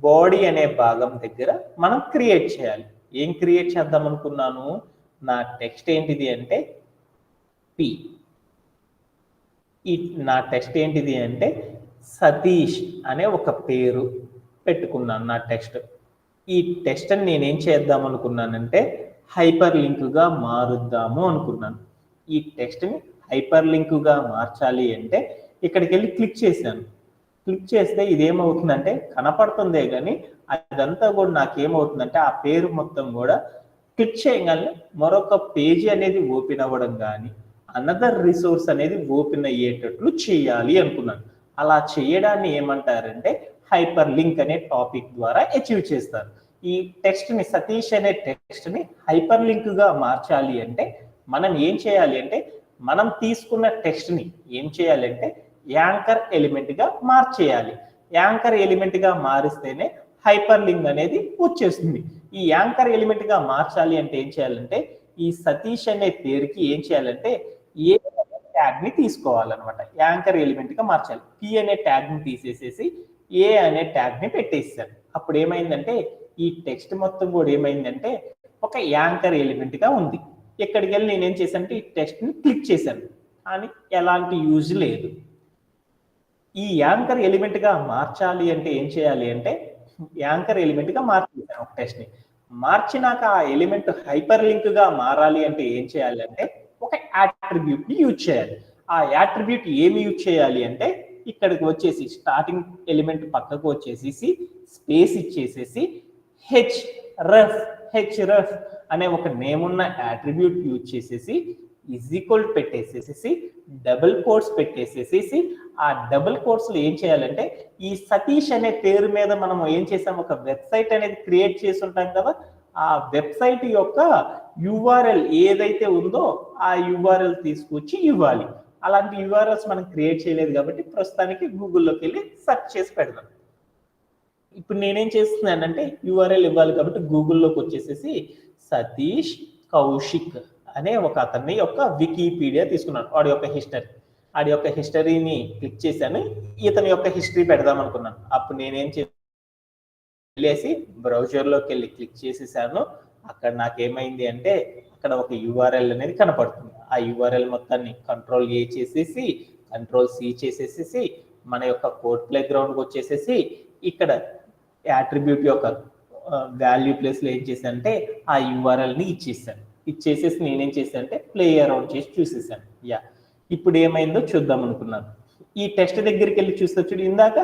Body అనే భాగం దగ్గర మనం క్రియేట్ చేయాలి. ఏం క్రియేట్ చేద్దాం అనుకున్నాను? నా టెక్స్ట్ ఏంటిది అంటే పి. నా టెక్స్ట్ ఏంటిది అంటే సతీష్ అనే ఒక పేరు పెట్టుకున్నాను నా టెక్స్ట్. ఈ టెక్స్ట్ ని నేనేం చేద్దాం అనుకున్నానంటే హైపర్ లింక్గా మారుద్దాము అనుకున్నాను. ఈ టెక్స్ట్ ని హైపర్ లింక్గా మార్చాలి అంటే ఇక్కడికి వెళ్ళి క్లిక్ చేశాను. క్లిక్ చేస్తే ఇదేమవుతుందంటే కనపడుతుందే కానీ అదంతా కూడా నాకేమవుతుందంటే ఆ పేరు మొత్తం కూడా క్లిక్ చేయగానే మరొక పేజీ అనేది ఓపెన్ అవ్వడం కానీ అనదర్ రిసోర్స్ అనేది ఓపెన్ అయ్యేటట్లు చేయాలి అనుకున్నాను. అలా చేయడాన్ని ఏమంటారంటే హైపర్ లింక్ అనే టాపిక్ ద్వారా అచీవ్ చేస్తారు. ఈ టెక్స్ట్ ని సతీష్ అనే టెక్స్ట్ ని హైపర్ లింక్ గా మార్చాలి అంటే మనం ఏం చేయాలి అంటే మనం తీసుకున్న టెక్స్ట్ ని ఏం చేయాలంటే యాంకర్ ఎలిమెంట్ గా మార్చేయాలి. యాంకర్ ఎలిమెంట్ గా మారిస్తేనే హైపర్ లింక్ అనేది వచ్చేస్తుంది. ఈ యాంకర్ ఎలిమెంట్ గా మార్చాలి అంటే ఏం చేయాలంటే ఈ సతీష్ అనే పేరుకి ఏం చేయాలంటే ఏ ట్యాగ్ ని తీసుకోవాలన్నమాట. యాంకర్ ఎలిమెంట్ గా మార్చాలి. పి అనే ట్యాగ్ ని తీసేసేసి ఏ అనే ట్యాగ్ ని పెట్టేసాను. అప్పుడు ఏమైందంటే ఈ టెక్స్ట్ మొత్తం కూడా ఏమైందంటే ఒక యాంకర్ ఎలిమెంట్ గా ఉంది. ఇక్కడికి వెళ్ళి నేనేం చేశానంటే ఈ టెక్స్ట్ ని క్లిక్ చేశాను కానీ ఎలాంటి యూజ్ లేదు. ఈ యాంకర్ ఎలిమెంట్ గా మార్చాలి అంటే ఏం చేయాలి అంటే యాంకర్ ఎలిమెంట్ గా మార్చేసాను ఒక టెక్స్ట్ ని. మార్చినాక ఆ ఎలిమెంట్ హైపర్ లింక్ గా మారాలి అంటే ఏం చేయాలి అంటే ఒక యాట్రిబ్యూట్ ని యూజ్ చేయాలి. ఆ యాట్రిబ్యూట్ ఏమి యూజ్ చేయాలి అంటే ఇక్కడికి వచ్చేసి స్టార్టింగ్ ఎలిమెంట్ పక్కకు వచ్చేసి స్పేస్ ఇచ్చేసేసి హెచ్రఫ్ అనే ఒక నేమ్ ఉన్న యాట్రిబ్యూట్ యూజ్ చేసేసి ఈజ్ ఈక్వల్ పెట్టేసేసి డబుల్ కోట్స్ పెట్టేసేసి ఆ డబుల్ కోట్స్ లో ఏం చేయాలంటే ఈ సతీష్ అనే పేరు మీద మనం ఏం చేసాం ఒక వెబ్సైట్ అనేది క్రియేట్ చేసి ఉంటాం కదా. ఆ వెబ్సైట్ యొక్క యుఆర్ఎల్ ఏదైతే ఉందో ఆ యుఆర్ఎల్ తీసుకొచ్చి ఇవ్వాలి. అలాంటి యుఆర్ఎల్స్ మనం క్రియేట్ చేయలేదు కాబట్టి ప్రస్తుతానికి గూగుల్లోకి వెళ్ళి సెర్చ్ చేసి పెడదాం. ఇప్పుడు నేనేం చేస్తున్నానంటే యుఆర్ఎల్ ఇవ్వాలి కాబట్టి గూగుల్లోకి వచ్చేసేసి సతీష్ కౌశిక్ అనే ఒక అతన్ని యొక్క వికీపీడియా తీసుకున్నాను. వాడి యొక్క హిస్టరీని క్లిక్ చేశాను. ఇతని యొక్క హిస్టరీ పెడదాం అనుకున్నాను. అప్పుడు నేనేం వెళ్ళేసి బ్రౌజర్లోకి వెళ్ళి క్లిక్ చేసేసాను. అక్కడ నాకేమైంది అంటే అక్కడ ఒక యుఆర్ఎల్ అనేది కనపడుతుంది. ఆ యుఆర్ఎల్ మొత్తాన్ని కంట్రోల్ ఏ చేసేసి కంట్రోల్ సి చేసేసి మన యొక్క కోడ్ ప్లే గ్రౌండ్కి వచ్చేసేసి ఇక్కడ యాట్రిబ్యూట్ యొక్క వాల్యూ ప్లేస్లో ఏం చేశానంటే ఆ యుఆర్ఎల్ని ఇచ్చేసేసి నేనేం చేశానంటే ప్లే అరౌండ్ చేసి చూసేసాను. ఇప్పుడు ఏమైందో చూద్దాం అనుకున్నాను. ఈ టెక్స్ట్ దగ్గరికి వెళ్ళి చూస్తే చూడు, ఇందాక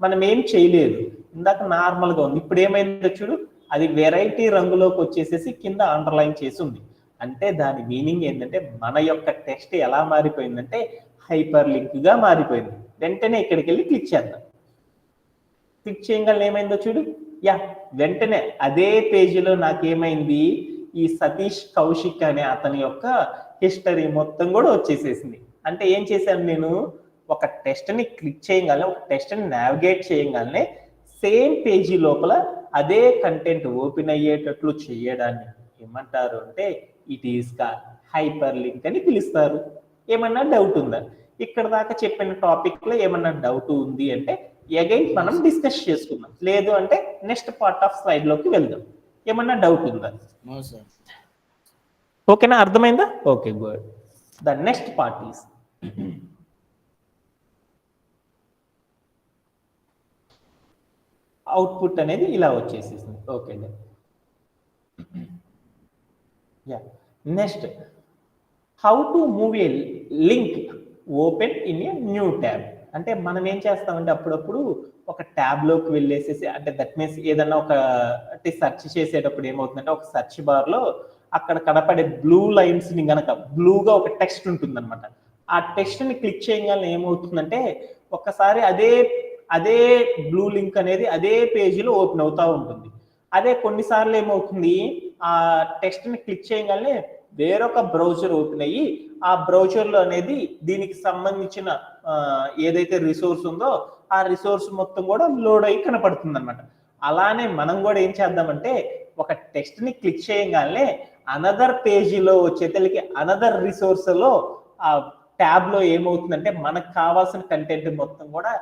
మనం ఏం చేయలేదు, ఇందాక నార్మల్గా ఉంది. ఇప్పుడు ఏమైందో చూడు, అది వెరైటీ రంగులోకి వచ్చేసేసి కింద అండర్లైన్ చేసి ఉంది. అంటే దాని మీనింగ్ ఏంటంటే మన యొక్క టెక్స్ట్ ఎలా మారిపోయిందంటే హైపర్ లింక్ గా మారిపోయింది. వెంటనే ఇక్కడికి వెళ్ళి క్లిక్ చేద్దాం. క్లిక్ చేయగానే ఏమైందో చూడు, వెంటనే అదే పేజీలో నాకేమైంది ఈ సతీష్ కౌశిక్ అనే అతని యొక్క హిస్టరీ మొత్తం కూడా వచ్చేసేసింది. అంటే ఏం చేశాను నేను, ఒక టెక్స్ట్ ని క్లిక్ చేయగానే ఒక టెక్స్ట్ ని నావిగేట్ చేయగానే సేమ్ పేజీ లోపల అదే కంటెంట్ ఓపెన్ అయ్యేటట్లు చేయడాన్ని ఏమంటారు అంటే it is called hyper link అని పిలుస్తారు. ఏమన్నా డౌట్ ఉందా? ఇక్కడ దాకా చెప్పిన టాపిక్ లో ఏమన్నా డౌట్ ఉంది అంటే అగైన్ మనం డిస్కస్ చేసుకుందాం. లేదు అంటే నెక్స్ట్ పార్ట్ ఆఫ్ స్లైడ్ లోకి వెళ్దాం. ఏమన్నా డౌట్ ఉందా? ఓకేనా, అర్థమైందా? Okay, good. The next part is output అనేది ఇలా వచ్చేసేసింది. Okay, next how to move a link open in a new tab. అంటే మనం ఏం చేస్తామంటే అప్పుడప్పుడు ఒక ట్యాబ్ లోకి వెళ్ళేసేసి, అంటే దట్ మీన్స్ ఏదన్నా ఒక అంటే సెర్చ్ చేసేటప్పుడు ఏమవుతుందంటే ఒక సెర్చ్ బార్ లో అక్కడ కనపడే బ్లూ లైన్స్ ని గనక బ్లూగా ఒక టెక్స్ట్ ఉంటుంది అనమాట. ఆ టెక్స్ట్ ని క్లిక్ చేయగానే ఏమవుతుందంటే ఒక్కసారి అదే బ్లూ లింక్ అనేది అదే పేజీలో ఓపెన్ అవుతా ఉంటుంది. అదే కొన్నిసార్లు ఏమవుతుంది, ఆ టెక్స్ట్ ని క్లిక్ చేయగానే వేరొక బ్రౌజర్ ఓపెన్ అయ్యి ఆ బ్రౌజర్ లో అనేది దీనికి సంబంధించిన ఏదైతే రిసోర్స్ ఉందో ఆ రిసోర్స్ మొత్తం కూడా లోడ్ అయ్యి కనపడుతుంది అనమాట. అలానే మనం కూడా ఏం చేద్దామంటే ఒక టెక్స్ట్ ని క్లిక్ చేయగానే అనదర్ పేజీలో వచ్చేతలకి అనదర్ రిసోర్స్ లో ఆ ట్యాబ్ లో ఏమవుతుందంటే మనకు కావాల్సిన కంటెంట్ మొత్తం కూడా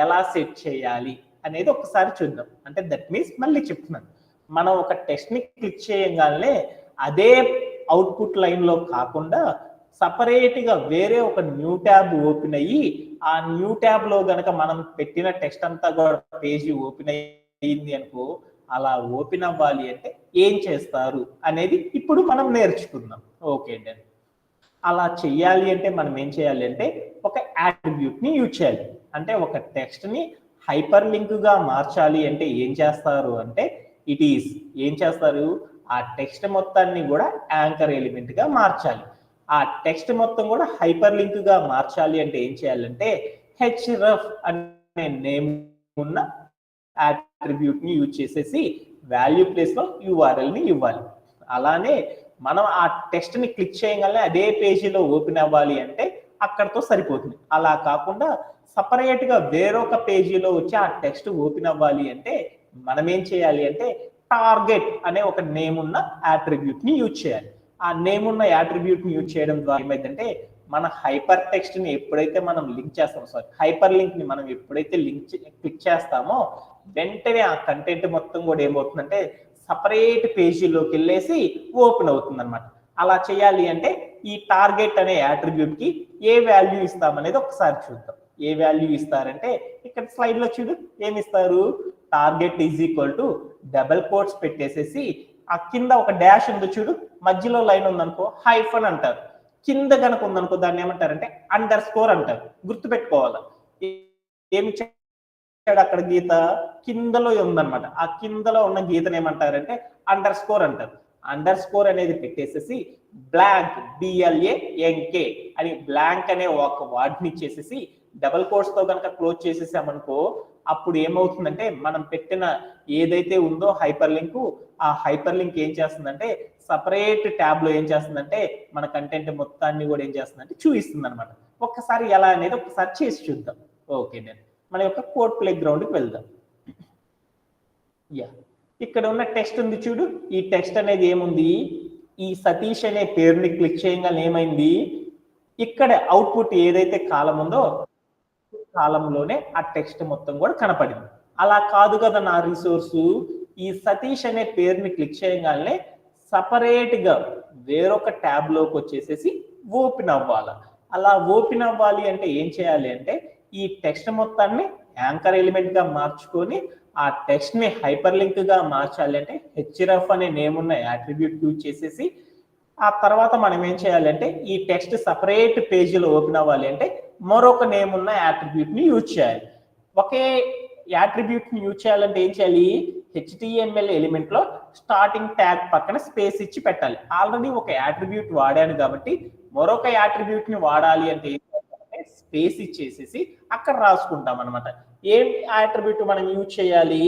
ఎలా సెట్ చేయాలి అనేది ఒకసారి చూద్దాం. అంటే దట్ మీన్స్ మళ్ళీ చెప్తున్నాను, మనం ఒక టెక్స్ట్ ని క్లిక్ చేయగానే అదే అవుట్పుట్ లైన్ లో కాకుండా సపరేట్ గా వేరే ఒక న్యూ ట్యాబ్ ఓపెన్ అయ్యి ఆ న్యూ ట్యాబ్ లో గనక మనం పెట్టిన టెక్స్ట్ అంతా కూడా పేజీ ఓపెన్ అయ్యింది అనుకో, అలా ఓపెన్ అవ్వాలి అంటే ఏం చేస్తారు అనేది ఇప్పుడు మనం నేర్చుకుందాం. Okay done. అలా చెయ్యాలి అంటే మనం ఏం చేయాలి అంటే ఒక యాట్రిబ్యూట్ ని యూజ్ చేయాలి. అంటే ఒక టెక్స్ట్ ని హైపర్ లింక్ గా మార్చాలి అంటే ఏం చేస్తారు అంటే ఏం చేస్తారు, ఆ టెక్స్ట్ మొత్తాన్ని కూడా యాంకర్ ఎలిమెంట్ గా మార్చాలి. ఆ టెక్స్ట్ మొత్తం కూడా హైపర్ లింక్ గా మార్చాలి అంటే ఏం చేయాలంటే href అనే నేమ్ ఉన్న యాట్రిబ్యూట్ ని యూజ్ చేసేసి వాల్యూ ప్లేస్ లో URL ని ఇవ్వాలి. అలానే మనం ఆ టెక్స్ట్ ని క్లిక్ చేయగానే అదే పేజీలో ఓపెన్ అవ్వాలి అంటే అక్కడతో సరిపోతుంది. అలా కాకుండా సపరేట్ గా వేరొక పేజీలో వచ్చి ఆ టెక్స్ట్ ఓపెన్ అవ్వాలి అంటే మనం ఏం చేయాలి అంటే టార్గెట్ అనే ఒక నేమ్ ఉన్న యాట్రిబ్యూట్ ని యూజ్ చేయాలి. ఆ నేమ్ ఉన్న యాట్రిబ్యూట్ ని యూజ్ చేయడం ద్వారా ఏమైందంటే మన హైపర్ టెక్స్ట్ ని ఎప్పుడైతే మనం లింక్ చేస్తామో, హైపర్ లింక్ ని మనం ఎప్పుడైతే క్లిక్ చేస్తామో వెంటనే ఆ కంటెంట్ మొత్తం కూడా ఏమవుతుందంటే సపరేట్ పేజీలోకి వెళ్ళేసి ఓపెన్ అవుతుంది అనమాట. అలా చేయాలి అంటే ఈ టార్గెట్ అనే యాట్రిబ్యూట్ కి ఏ వాల్యూ ఇస్తామనేది ఒకసారి చూద్దాం. ఏ వాల్యూ ఇస్తారంటే ఇక్కడ స్లైడ్ లో చూడు ఏమి ఇస్తారు, target is equal to double quotes పెట్టేసేసి ఆ కింద ఒక డాష్ ఉంది చూడు, మధ్యలో లైన్ ఉందనుకో హైఫన్ అంటారు, కింద కనుక ఉందనుకో దాన్ని ఏమంటారంటే అండర్ స్కోర్ అంటారు. గుర్తుపెట్టుకోవాలి ఏమి అక్కడ గీత కిందలో ఉందన్నమాట, ఆ కిందలో ఉన్న గీతను ఏమంటారంటే అండర్ స్కోర్ అంటారు. అండర్ స్కోర్ అనేది పెట్టేసేసి బ్లాంక్ BLANK అని బ్లాంక్ అనే ఒక వర్డ్ని ఇచ్చేసేసి డబుల్ కోట్స్ తో కనుక క్లోజ్ చేసేసామనుకో అప్పుడు ఏమవుతుందంటే మనం పెట్టిన ఏదైతే ఉందో హైపర్ లింక్, ఆ హైపర్ లింక్ ఏం చేస్తుందంటే సపరేట్ ట్యాబ్ లో ఏం చేస్తుందంటే మన కంటెంట్ మొత్తాన్ని కూడా ఏం చేస్తుందంటే చూపిస్తుంది అనమాట. ఒక్కసారి ఎలా అనేది ఒకసారి చేసి చూద్దాం. ఓకే నేను మన యొక్క కోడ్ ప్లే గ్రౌండ్కి వెళ్దాం. ఇక్కడ ఉన్న టెక్స్ట్ ఉంది చూడు, ఈ టెక్స్ట్ అనేది ఏముంది, ఈ సతీష్ అనే పేరుని క్లిక్ చేయగానే ఏమైంది, ఇక్కడ అవుట్పుట్ ఏదైతే కాలం ఉందో కాలంలోనే ఆ టెక్స్ట్ మొత్తం కూడా కనపడింది. అలా కాదు కదా నా రిసోర్సు, ఈ సతీష్ అనే పేరుని క్లిక్ చేయగానే సపరేట్ గా వేరొక ట్యాబ్ లోకి వచ్చేసేసి ఓపెన్ అవ్వాలి. అలా ఓపెన్ అవ్వాలి అంటే ఏం చేయాలి అంటే ఈ టెక్స్ట్ మొత్తాన్ని యాంకర్ ఎలిమెంట్ గా మార్చుకొని ఆ టెక్స్ట్ ని హైపర్ లింక్ గా మార్చాలి అంటే href అనే నేమ్ ఉన్న యాట్రిబ్యూట్ యూజ్ చేసేసి ఆ తర్వాత మనం ఏం చేయాలి అంటే ఈ టెక్స్ట్ సపరేట్ పేజీలో ఓపెన్ అవ్వాలి అంటే మరొక నేమ్ ఉన్న యాట్రిబ్యూట్ ని యూజ్ చేయాలి. ఒకే యాట్రిబ్యూట్ ని యూజ్ చేయాలంటే ఏం చేయాలి, HTML ఎలిమెంట్ లో స్టార్టింగ్ ట్యాగ్ పక్కన స్పేస్ ఇచ్చి పెట్టాలి. ఆల్రెడీ ఒక యాట్రిబ్యూట్ వాడాను కాబట్టి మరొక యాట్రిబ్యూట్ ని వాడాలి అంటే స్పేస్ ఇచ్చేసేసి అక్కడ రాసుకుంటాం అనమాట. ఏం యాట్రిబ్యూట్ మనం యూజ్ చేయాలి,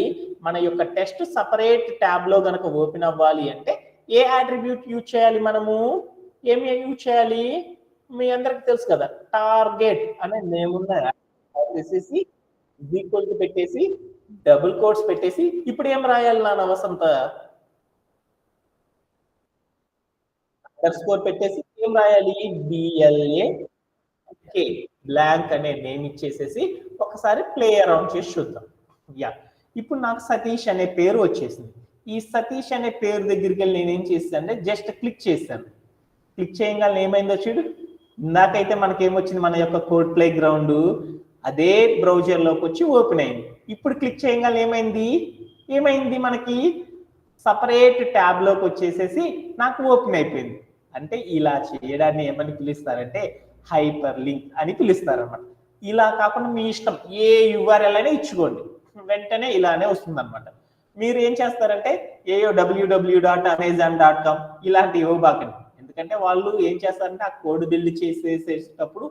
మన యొక్క టెక్స్ట్ సపరేట్ ట్యాబ్ లో గనక ఓపెన్ అవ్వాలి అంటే ఏ యాట్రిబ్యూట్ యూజ్ చేయాలి, మనము ఏమి యూజ్ చేయాలి, మీ అందరికి తెలుసు కదా, టార్గెట్ అనే నేమ్ ఉన్న వేసేసి ఈక్వల్ టు పెట్టేసి డబుల్ కోట్స్ పెట్టేసి ఇప్పుడు ఏం రాయాలి నా వసంత, అండర్ స్కోర్ పెట్టేసి ఏం రాయాలి, BLANK బ్లాంక్ అనే నేమ్ ఇచ్చేసేసి ఒకసారి ప్లే అరౌండ్ చేసి చూద్దాం. ఇప్పుడు నాకు సతీష్ అనే పేరు వచ్చేసింది. ఈ సతీష్ అనే పేరు దగ్గరికి వెళ్ళి నేనేం చేస్తాను అంటే జస్ట్ క్లిక్ చేశాను. క్లిక్ చేయగానే ఏమైందో చూడు, ఇందాకైతే మనకేమొచ్చింది, మన యొక్క కోడ్ ప్లే గ్రౌండ్ అదే బ్రౌజర్ లోకి వచ్చి ఓపెన్ అయింది. ఇప్పుడు క్లిక్ చేయగానే ఏమైంది మనకి సపరేట్ ట్యాబ్ లోకి వచ్చేసేసి నాకు ఓపెన్ అయిపోయింది. అంటే ఇలా చేయడాన్ని ఏమని పిలుస్తారంటే హైపర్ లింక్ అని పిలుస్తారు అన్నమాట. ఇలా కాకుండా మీ ఇష్టం ఏ URL అయినా ఇచ్చుకోండి, వెంటనే ఇలానే వస్తుంది అనమాట. మీరు ఏం చేస్తారంటే www.amazon.com ఇలాంటి ఇవ్వబాకండి, ఎందుకంటే వాళ్ళు ఏం చేస్తారంటే ఆ కోడ్ బిల్డ్ చేసేసేటప్పుడు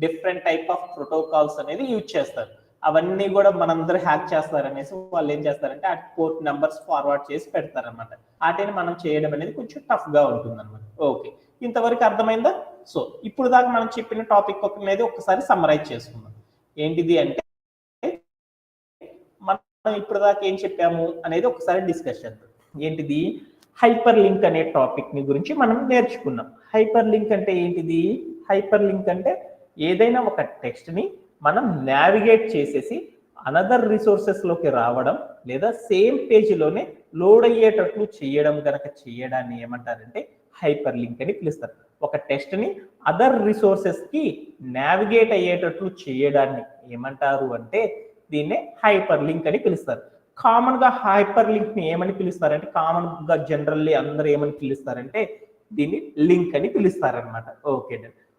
డిఫరెంట్ టైప్ ఆఫ్ ప్రోటోకాల్స్ అనేది యూజ్ చేస్తారు. అవన్నీ కూడా మనందరూ హ్యాక్ చేస్తారనేసి వాళ్ళు ఏం చేస్తారంటే ఆ పోర్ట్ నెంబర్స్ ఫార్వర్డ్ చేసి పెడతారనమాట. వాటిని మనం చేయడం అనేది కొంచెం టఫ్ గా ఉంటుంది అనమాట. ఓకే, ఇంతవరకు అర్థమైందా? సో ఇప్పుడు దాకా మనం చెప్పిన టాపిక్ అనేది ఒకసారి సమ్మరైజ్ చేసుకుందాం. ఏంటిది అంటే మనం ఇప్పుడు దాకా ఏం చెప్పాము అనేది ఒకసారి డిస్కస్ చేద్దాం. ఏంటిది, హైపర్ లింక్ అనే టాపిక్ ని గురించి మనం నేర్చుకున్నాం. హైపర్ లింక్ అంటే ఏంటిది, హైపర్ లింక్ అంటే ఏదైనా ఒక టెక్స్ట్ ని మనం నావిగేట్ చేసేసి అనదర్ రిసోర్సెస్ లోకి రావడం లేదా సేమ్ పేజీలోనే లోడ్ అయ్యేటట్లు చేయడం గనక చేయడాన్ని ఏమంటారంటే హైపర్ లింక్ అని పిలుస్తారు. ఒక టెక్స్ట్ ని అదర్ రిసోర్సెస్ కి నావిగేట్ అయ్యేటట్లు చేయడాన్ని ఏమంటారు అంటే దీన్నే హైపర్ లింక్ అని పిలుస్తారు. కామన్ గా హైపర్ లింక్ ని ఏమని పిలుస్తారంటే, కామన్ గా జనరల్లీ అందరూ ఏమని పిలుస్తారంటే దీన్ని లింక్ అని పిలుస్తారనమాట. ఓకే,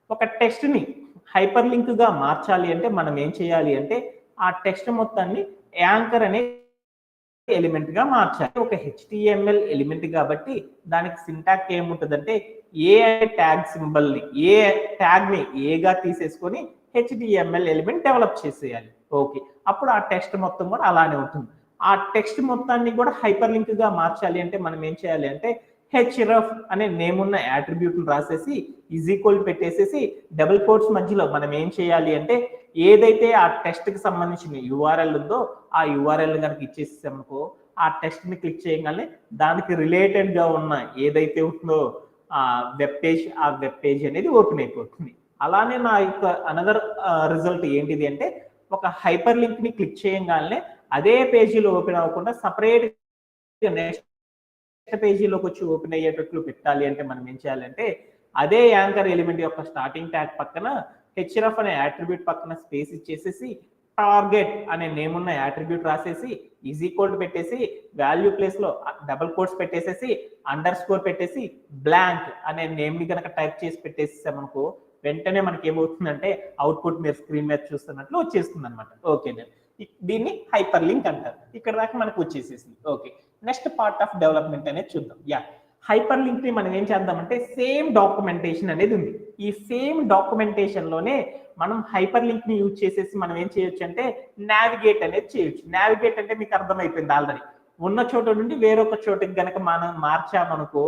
ఒక టెక్స్ట్ ని హైపర్ లింక్ గా మార్చాలి అంటే మనం ఏం చేయాలి అంటే ఆ టెక్స్ట్ మొత్తాన్ని యాంకర్ అనే ఎలిమెంట్ గా మార్చాలి. ఒక HTML ఎలిమెంట్ కాబట్టి దానికి సింటాక్స్ ఏముంటుందంటే ఏ ట్యాగ్ సింబల్ ని, ఏ ట్యాగ్ ని ఏగా తీసేసుకొని HTML ఎలిమెంట్ డెవలప్ చేసేయాలి. ఓకే, అప్పుడు ఆ టెక్స్ట్ మొత్తం కూడా అలానే ఉంటుంది. ఆ టెక్స్ట్ మొత్తాన్ని కూడా హైపర్ లింక్ గా మార్చాలి అంటే మనం ఏం చేయాలి అంటే href అనే నేమ్ ఉన్న యాట్రిబ్యూట్ రాసేసి ఈక్వల్ పెట్టేసేసి డబుల్ కోట్స్ మధ్యలో మనం ఏం చేయాలి అంటే ఏదైతే ఆ టెక్స్ట్ కి సంబంధించిన URL ఉందో ఆ URL కనుక ఇచ్చేసామనుకో ఆ టెక్స్ట్ ని క్లిక్ చేయగానే దానికి రిలేటెడ్ గా ఉన్న ఏదైతే ఉందో ఆ వెబ్ పేజ్ అనేది ఓపెన్ అయిపోతుంది. అలానే నా యొక్క అనదర్ రిజల్ట్ ఏంటిది అంటే ఒక హైపర్ లింక్ ని క్లిక్ చేయగానే అదే పేజీలో ఓపెన్ అవ్వకుండా సపరేట్ నెక్స్ట్ పేజీలోకి వచ్చి ఓపెన్ అయ్యేటట్లు పెట్టాలి అంటే మనం ఏం చేయాలంటే అదే యాంకర్ ఎలిమెంట్ యొక్క స్టార్టింగ్ ట్యాగ్ పక్కన href అనే యాట్రిబ్యూట్ పక్కన స్పేస్ ఇచ్చేసేసి టార్గెట్ అనే నేమ్ ఉన్న యాట్రిబ్యూట్ రాసేసి ఈక్వల్ పెట్టేసి వాల్యూ ప్లేస్ లో డబుల్ కోట్స్ పెట్టేసేసి అండర్ స్కోర్ పెట్టేసి బ్లాంక్ అనే నేమ్ ని కనుక టైప్ చేసి పెట్టేసామనుకో వెంటనే మనకి ఏమవుతుందంటే అవుట్పుట్ మీరు స్క్రీన్ మీద చూస్తున్నట్లు వచ్చేస్తుంది అనమాట. ఓకే, దీన్ని హైపర్ లింక్ అంటారు. ఇక్కడ దాకా మనకు వచ్చేసేసింది. Okay, next part of development అనేది చూద్దాం. హైపర్ లింక్ ని మనం ఏం చేద్దామంటే సేమ్ డాక్యుమెంటేషన్ అనేది ఉంది. ఈ సేమ్ డాక్యుమెంటేషన్ లోనే మనం హైపర్ లింక్ ని యూజ్ చేసేసి మనం ఏం చేయొచ్చు అంటే నావిగేట్ అనేది చేయొచ్చు. నావిగేట్ అంటే మీకు అర్థమైపోయింది ఆల్రెడీ, ఉన్న చోట నుండి వేరొక చోటుకి గనక మనం మార్చామనుకో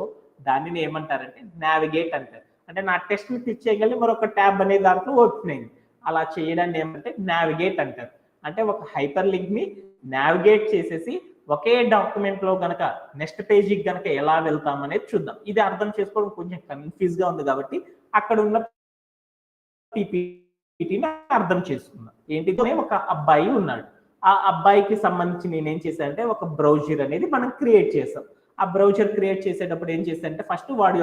దానిని ఏమంటారంటే నావిగేట్ అంటారు. అంటే నా టెక్స్ట్ ని క్లిక్ చేయగలిగి మరొక ట్యాబ్ అనే దాంట్లో ఓపెన్ అయింది. అలా చేయడాన్ని ఏమంటే నావిగేట్ అంటారు. అంటే ఒక హైపర్ లింక్ ని నావిగేట్ చేసేసి ఒకే డాక్యుమెంట్ లో గనక నెక్స్ట్ పేజీకి గనక ఎలా వెళ్తాం అనేది చూద్దాం. ఇది అర్థం చేసుకోవడం కొంచెం కన్ఫ్యూజ్ గా ఉంది కాబట్టి అక్కడ ఉన్న PPTని అర్థం చేసుకుందాం. ఏంటిది, ఒక అబ్బాయి ఉన్నాడు. ఆ అబ్బాయికి సంబంధించి నేనేం చేశానంటే ఒక బ్రౌజర్ అనేది మనం క్రియేట్ చేసాం. ఆ బ్రౌజర్ క్రియేట్ చేసేటప్పుడు ఏం చేశానంటే ఫస్ట్ వాడి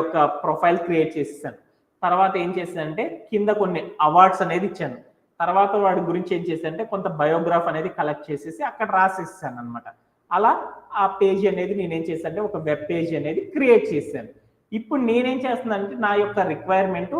యొక్క ప్రొఫైల్ క్రియేట్ చేసేసాను. తర్వాత ఏం చేశానంటే కింద కొన్ని అవార్డ్స్ అనేది ఇచ్చాను. తర్వాత వాడి గురించి ఏం చేశానంటే కొంత బయోగ్రాఫ్ అనేది కలెక్ట్ చేసేసి అక్కడ రాసేసాను అనమాట. అలా ఆ పేజ్ అనేది నేనేం చేశానంటే ఒక వెబ్ పేజ్ అనేది క్రియేట్ చేశాను. ఇప్పుడు నేనేం చేస్తున్నానంటే నా యొక్క రిక్వైర్మెంట్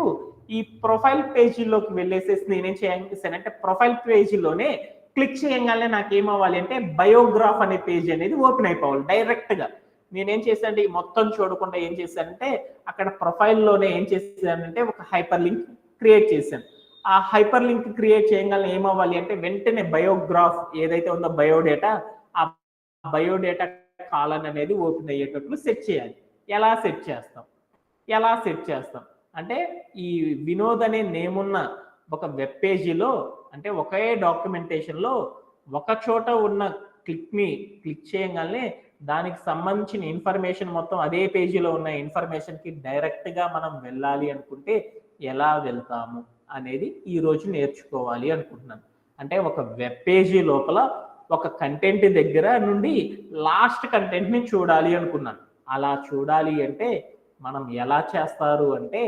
ఈ ప్రొఫైల్ పేజీలోకి వెళ్ళేసేసి నేనేం చేశానంటే ప్రొఫైల్ పేజీలోనే క్లిక్ చేయగానే నాకు ఏమవ్వాలి అంటే బయోగ్రాఫ్ అనే పేజ్ అనేది ఓపెన్ అయిపోవాలి డైరెక్ట్ గా. నేనేం చేశానంటే ఈ మొత్తం చూడకుండా ఏం చేశానంటే అక్కడ ప్రొఫైల్లోనే ఏం చేశానంటే ఒక హైపర్ లింక్ క్రియేట్ చేశాను. ఆ హైపర్ లింక్ క్రియేట్ చేయగానే ఏమవ్వాలి అంటే వెంటనే బయోగ్రాఫ్ ఏదైతే ఉందో బయోడేటా, ఆ బయోడేటా కాలన్ అనేది ఓపెన్ అయ్యేటట్లు సెట్ చేయాలి. ఎలా సెట్ చేస్తాం అంటే ఈ వినోద్ అనే నేమ్ ఉన్న ఒక వెబ్ పేజీలో అంటే ఒకే డాక్యుమెంటేషన్ లో ఒక చోట ఉన్న క్లిక్ చేయగానే దానికి సంబంధించిన ఇన్ఫర్మేషన్ మొత్తం అదే పేజీలో ఉన్న ఇన్ఫర్మేషన్ కి డైరెక్ట్ గా మనం వెళ్ళాలి అనుకుంటే ఎలా వెళ్తాము అనేది ఈ రోజు నేర్చుకోవాలి అనుకుంటున్నాను. అంటే ఒక వెబ్ పేజీ లోపల ఒక కంటెంట్ దగ్గర నుండి లాస్ట్ కంటెంట్ ని చూడాలి అనుకున్నాను. అలా చూడాలి అంటే మనం ఎలా చేస్తారు అంటే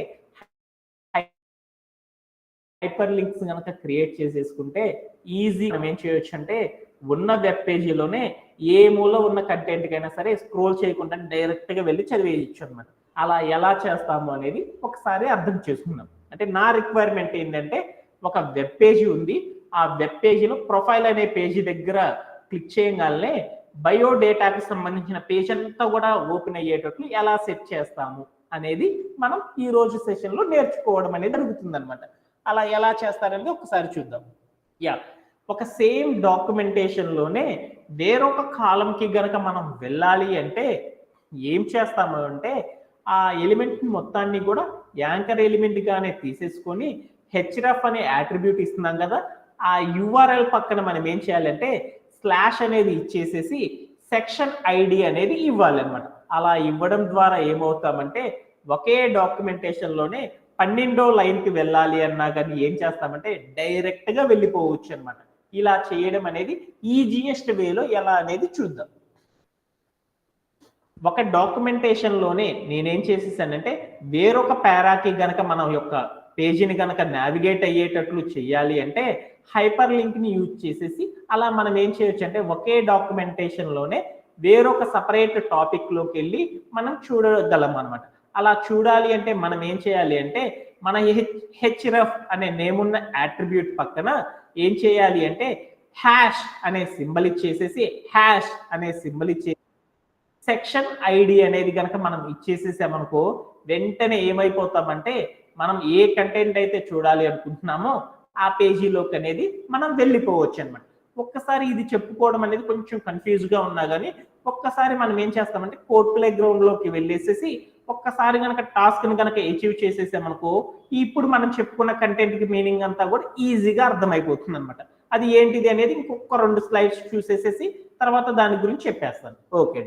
హైపర్ లింక్స్ కనుక క్రియేట్ చేసేసుకుంటే ఈజీ మనం ఏం చేయొచ్చు అంటే ఉన్న వెబ్ పేజీలోనే ఏ మూల ఉన్న కంటెంట్ కైనా సరే స్క్రోల్ చేయకుండా డైరెక్ట్ గా వెళ్ళి చదివేయచ్చు అనమాట. అలా ఎలా చేస్తాము అనేది ఒకసారి అర్థం చేసుకుందాం. అంటే నా రిక్వైర్మెంట్ ఏంటంటే ఒక వెబ్ పేజీ ఉంది. ఆ వెబ్ పేజీలో ప్రొఫైల్ అనే పేజీ దగ్గర క్లిక్ చేయగానే బయోడేటాకి సంబంధించిన పేజ్ అంతా కూడా ఓపెన్ అయ్యేటట్లు ఎలా సెట్ చేస్తాము అనేది మనం ఈ రోజు సెషన్ లో నేర్చుకోవడం అనేది జరుగుతుంది అనమాట. అలా ఎలా చేస్తారనేది ఒకసారి చూద్దాం. ఒక సేమ్ డాక్యుమెంటేషన్ లోనే వేరొక కాలం కి గనక మనం వెళ్ళాలి అంటే ఏం చేస్తాము అంటే ఆ ఎలిమెంట్ మొత్తాన్ని కూడా యాంకర్ ఎలిమెంట్ గానే తీసేసుకొని href అనే యాట్రిబ్యూట్ ఇస్తున్నాం కదా, ఆ URL పక్కన మనం ఏం చేయాలంటే స్లాష్ అనేది ఇచ్చేసేసి సెక్షన్ ఐడి అనేది ఇవ్వాలి అనమాట. అలా ఇవ్వడం ద్వారా ఏమవుతామంటే ఒకే డాక్యుమెంటేషన్ లోనే 12వ లైన్కి వెళ్ళాలి అన్నా కానీ ఏం చేస్తామంటే డైరెక్ట్గా వెళ్ళిపోవచ్చు అనమాట. ఇలా చేయడం అనేది ఈజియెస్ట్ వేలో ఎలా అనేది చూద్దాం. ఒక డాక్యుమెంటేషన్లోనే నేనేం చేసేసానంటే వేరొక పారాకి గనక మనం యొక్క పేజీని గనక నావిగేట్ అయ్యేటట్లు చేయాలి అంటే హైపర్ లింక్ని యూజ్ చేసేసి అలా మనం ఏం చేయొచ్చు అంటే ఒకే డాక్యుమెంటేషన్లోనే వేరొక సపరేట్ టాపిక్లోకి వెళ్ళి మనం చూడగలం అనమాట. అలా చూడాలి అంటే మనం ఏం చేయాలి అంటే మన హెచ్రఫ్ అనే నేమ్ ఉన్న యాట్రిబ్యూట్ పక్కన ఏం చేయాలి అంటే హ్యాష్ అనే సింబల్ ఇచ్చేసేసి హ్యాష్ అనే సింబల్ ఇచ్చే సెక్షన్ ఐడి అనేది కనుక మనం ఇచ్చేసేసామనుకో వెంటనే ఏమైపోతామంటే మనం ఏ కంటెంట్ అయితే చూడాలి అనుకుంటున్నామో ఆ పేజీలోకి అనేది మనం వెళ్ళిపోవచ్చు అనమాట. ఒక్కసారి ఇది చెప్పుకోవడం అనేది కొంచెం కన్ఫ్యూజ్గా ఉన్నా కానీ ఒక్కసారి మనం ఏం చేస్తామంటే కోడ్ ప్లే గ్రౌండ్లోకి వెళ్ళేసేసి ఒక్కసారి కనుక టాస్క్ని కనుక అచీవ్ చేసేసామనుకో ఇప్పుడు మనం చెప్పుకున్న కంటెంట్కి మీనింగ్ అంతా కూడా ఈజీగా అర్థమైపోతుంది అనమాట. అది ఏంటిది అనేది ఇంకొక 2 స్లైడ్స్ చూసేసేసి తర్వాత దాని గురించి చెప్పేస్తాను. ఓకే.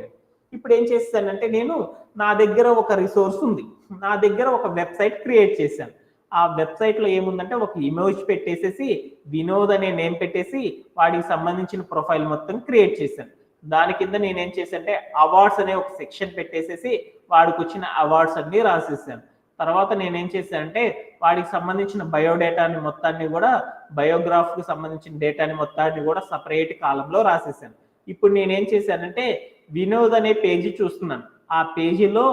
ఇప్పుడు ఏం చేస్తానంటే నేను నా దగ్గర ఒక రిసోర్స్ ఉంది, నా దగ్గర ఒక వెబ్సైట్ క్రియేట్ చేశాను. ఆ వెబ్సైట్లో ఏముందంటే ఒక ఇమేజ్ పెట్టేసేసి వినోద్ అనే నేమ్ పెట్టేసి వాడికి సంబంధించిన ప్రొఫైల్ మొత్తం క్రియేట్ చేశాను. దాని కింద నేనేం చేశానంటే అవార్డ్స్ అనే ఒక సెక్షన్ పెట్టేసేసి వాడికి వచ్చిన అవార్డ్స్ అన్ని రాసేసాను. తర్వాత నేనేం చేశానంటే వాడికి సంబంధించిన బయోడేటాని మొత్తాన్ని కూడా బయోగ్రాఫ్కి సంబంధించిన డేటాని మొత్తాన్ని కూడా సపరేట్ కాలంలో రాసేసాను. ఇప్పుడు నేనేం చేశానంటే వినోద్ అనే పేజీ చూస్తున్నాను. ఆ పేజీలో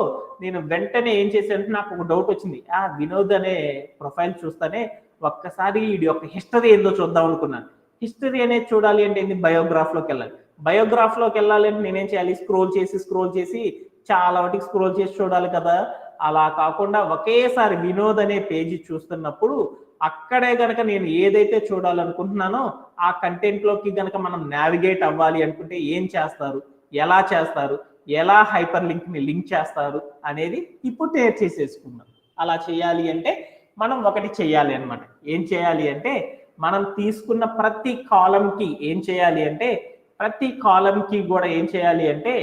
నేను వెంటనే ఏం చేశానంటే నాకు ఒక డౌట్ వచ్చింది. ఆ వినోద్ అనే ప్రొఫైల్ చూస్తానే ఒక్కసారి వీడి యొక్క హిస్టరీ ఏందో చూద్దాం అనుకున్నాను. హిస్టరీ అనేది చూడాలి అంటే ఏంటి బయోగ్రాఫ్లోకి వెళ్ళాలి. బయోగ్రాఫ్లోకి వెళ్ళాలి అంటే నేనేం చేయాలి స్క్రోల్ చేసి చాలా వాటికి స్క్రోల్ చేసి చూడాలి కదా. అలా కాకుండా ఒకేసారి వినోద్ అనే పేజీ చూస్తున్నప్పుడు అక్కడే గనక నేను ఏదైతే చూడాలనుకుంటున్నానో ఆ కంటెంట్లోకి గనక మనం నావిగేట్ అవ్వాలి అనుకుంటే ఏం చేస్తారు, ఎలా చేస్తారు, ఎలా హైపర్ లింక్ని లింక్ చేస్తారు అనేది ఇప్పుడు చేసేసుకున్నాం. అలా చేయాలి అంటే మనం ఒకటి చేయాలి అనమాట. ఏం చేయాలి అంటే మనం తీసుకున్న ప్రతి కాలంకి ఏం చేయాలి అంటే ప్రతి కాలంకి కూడా ఏం చేయాలి అంటే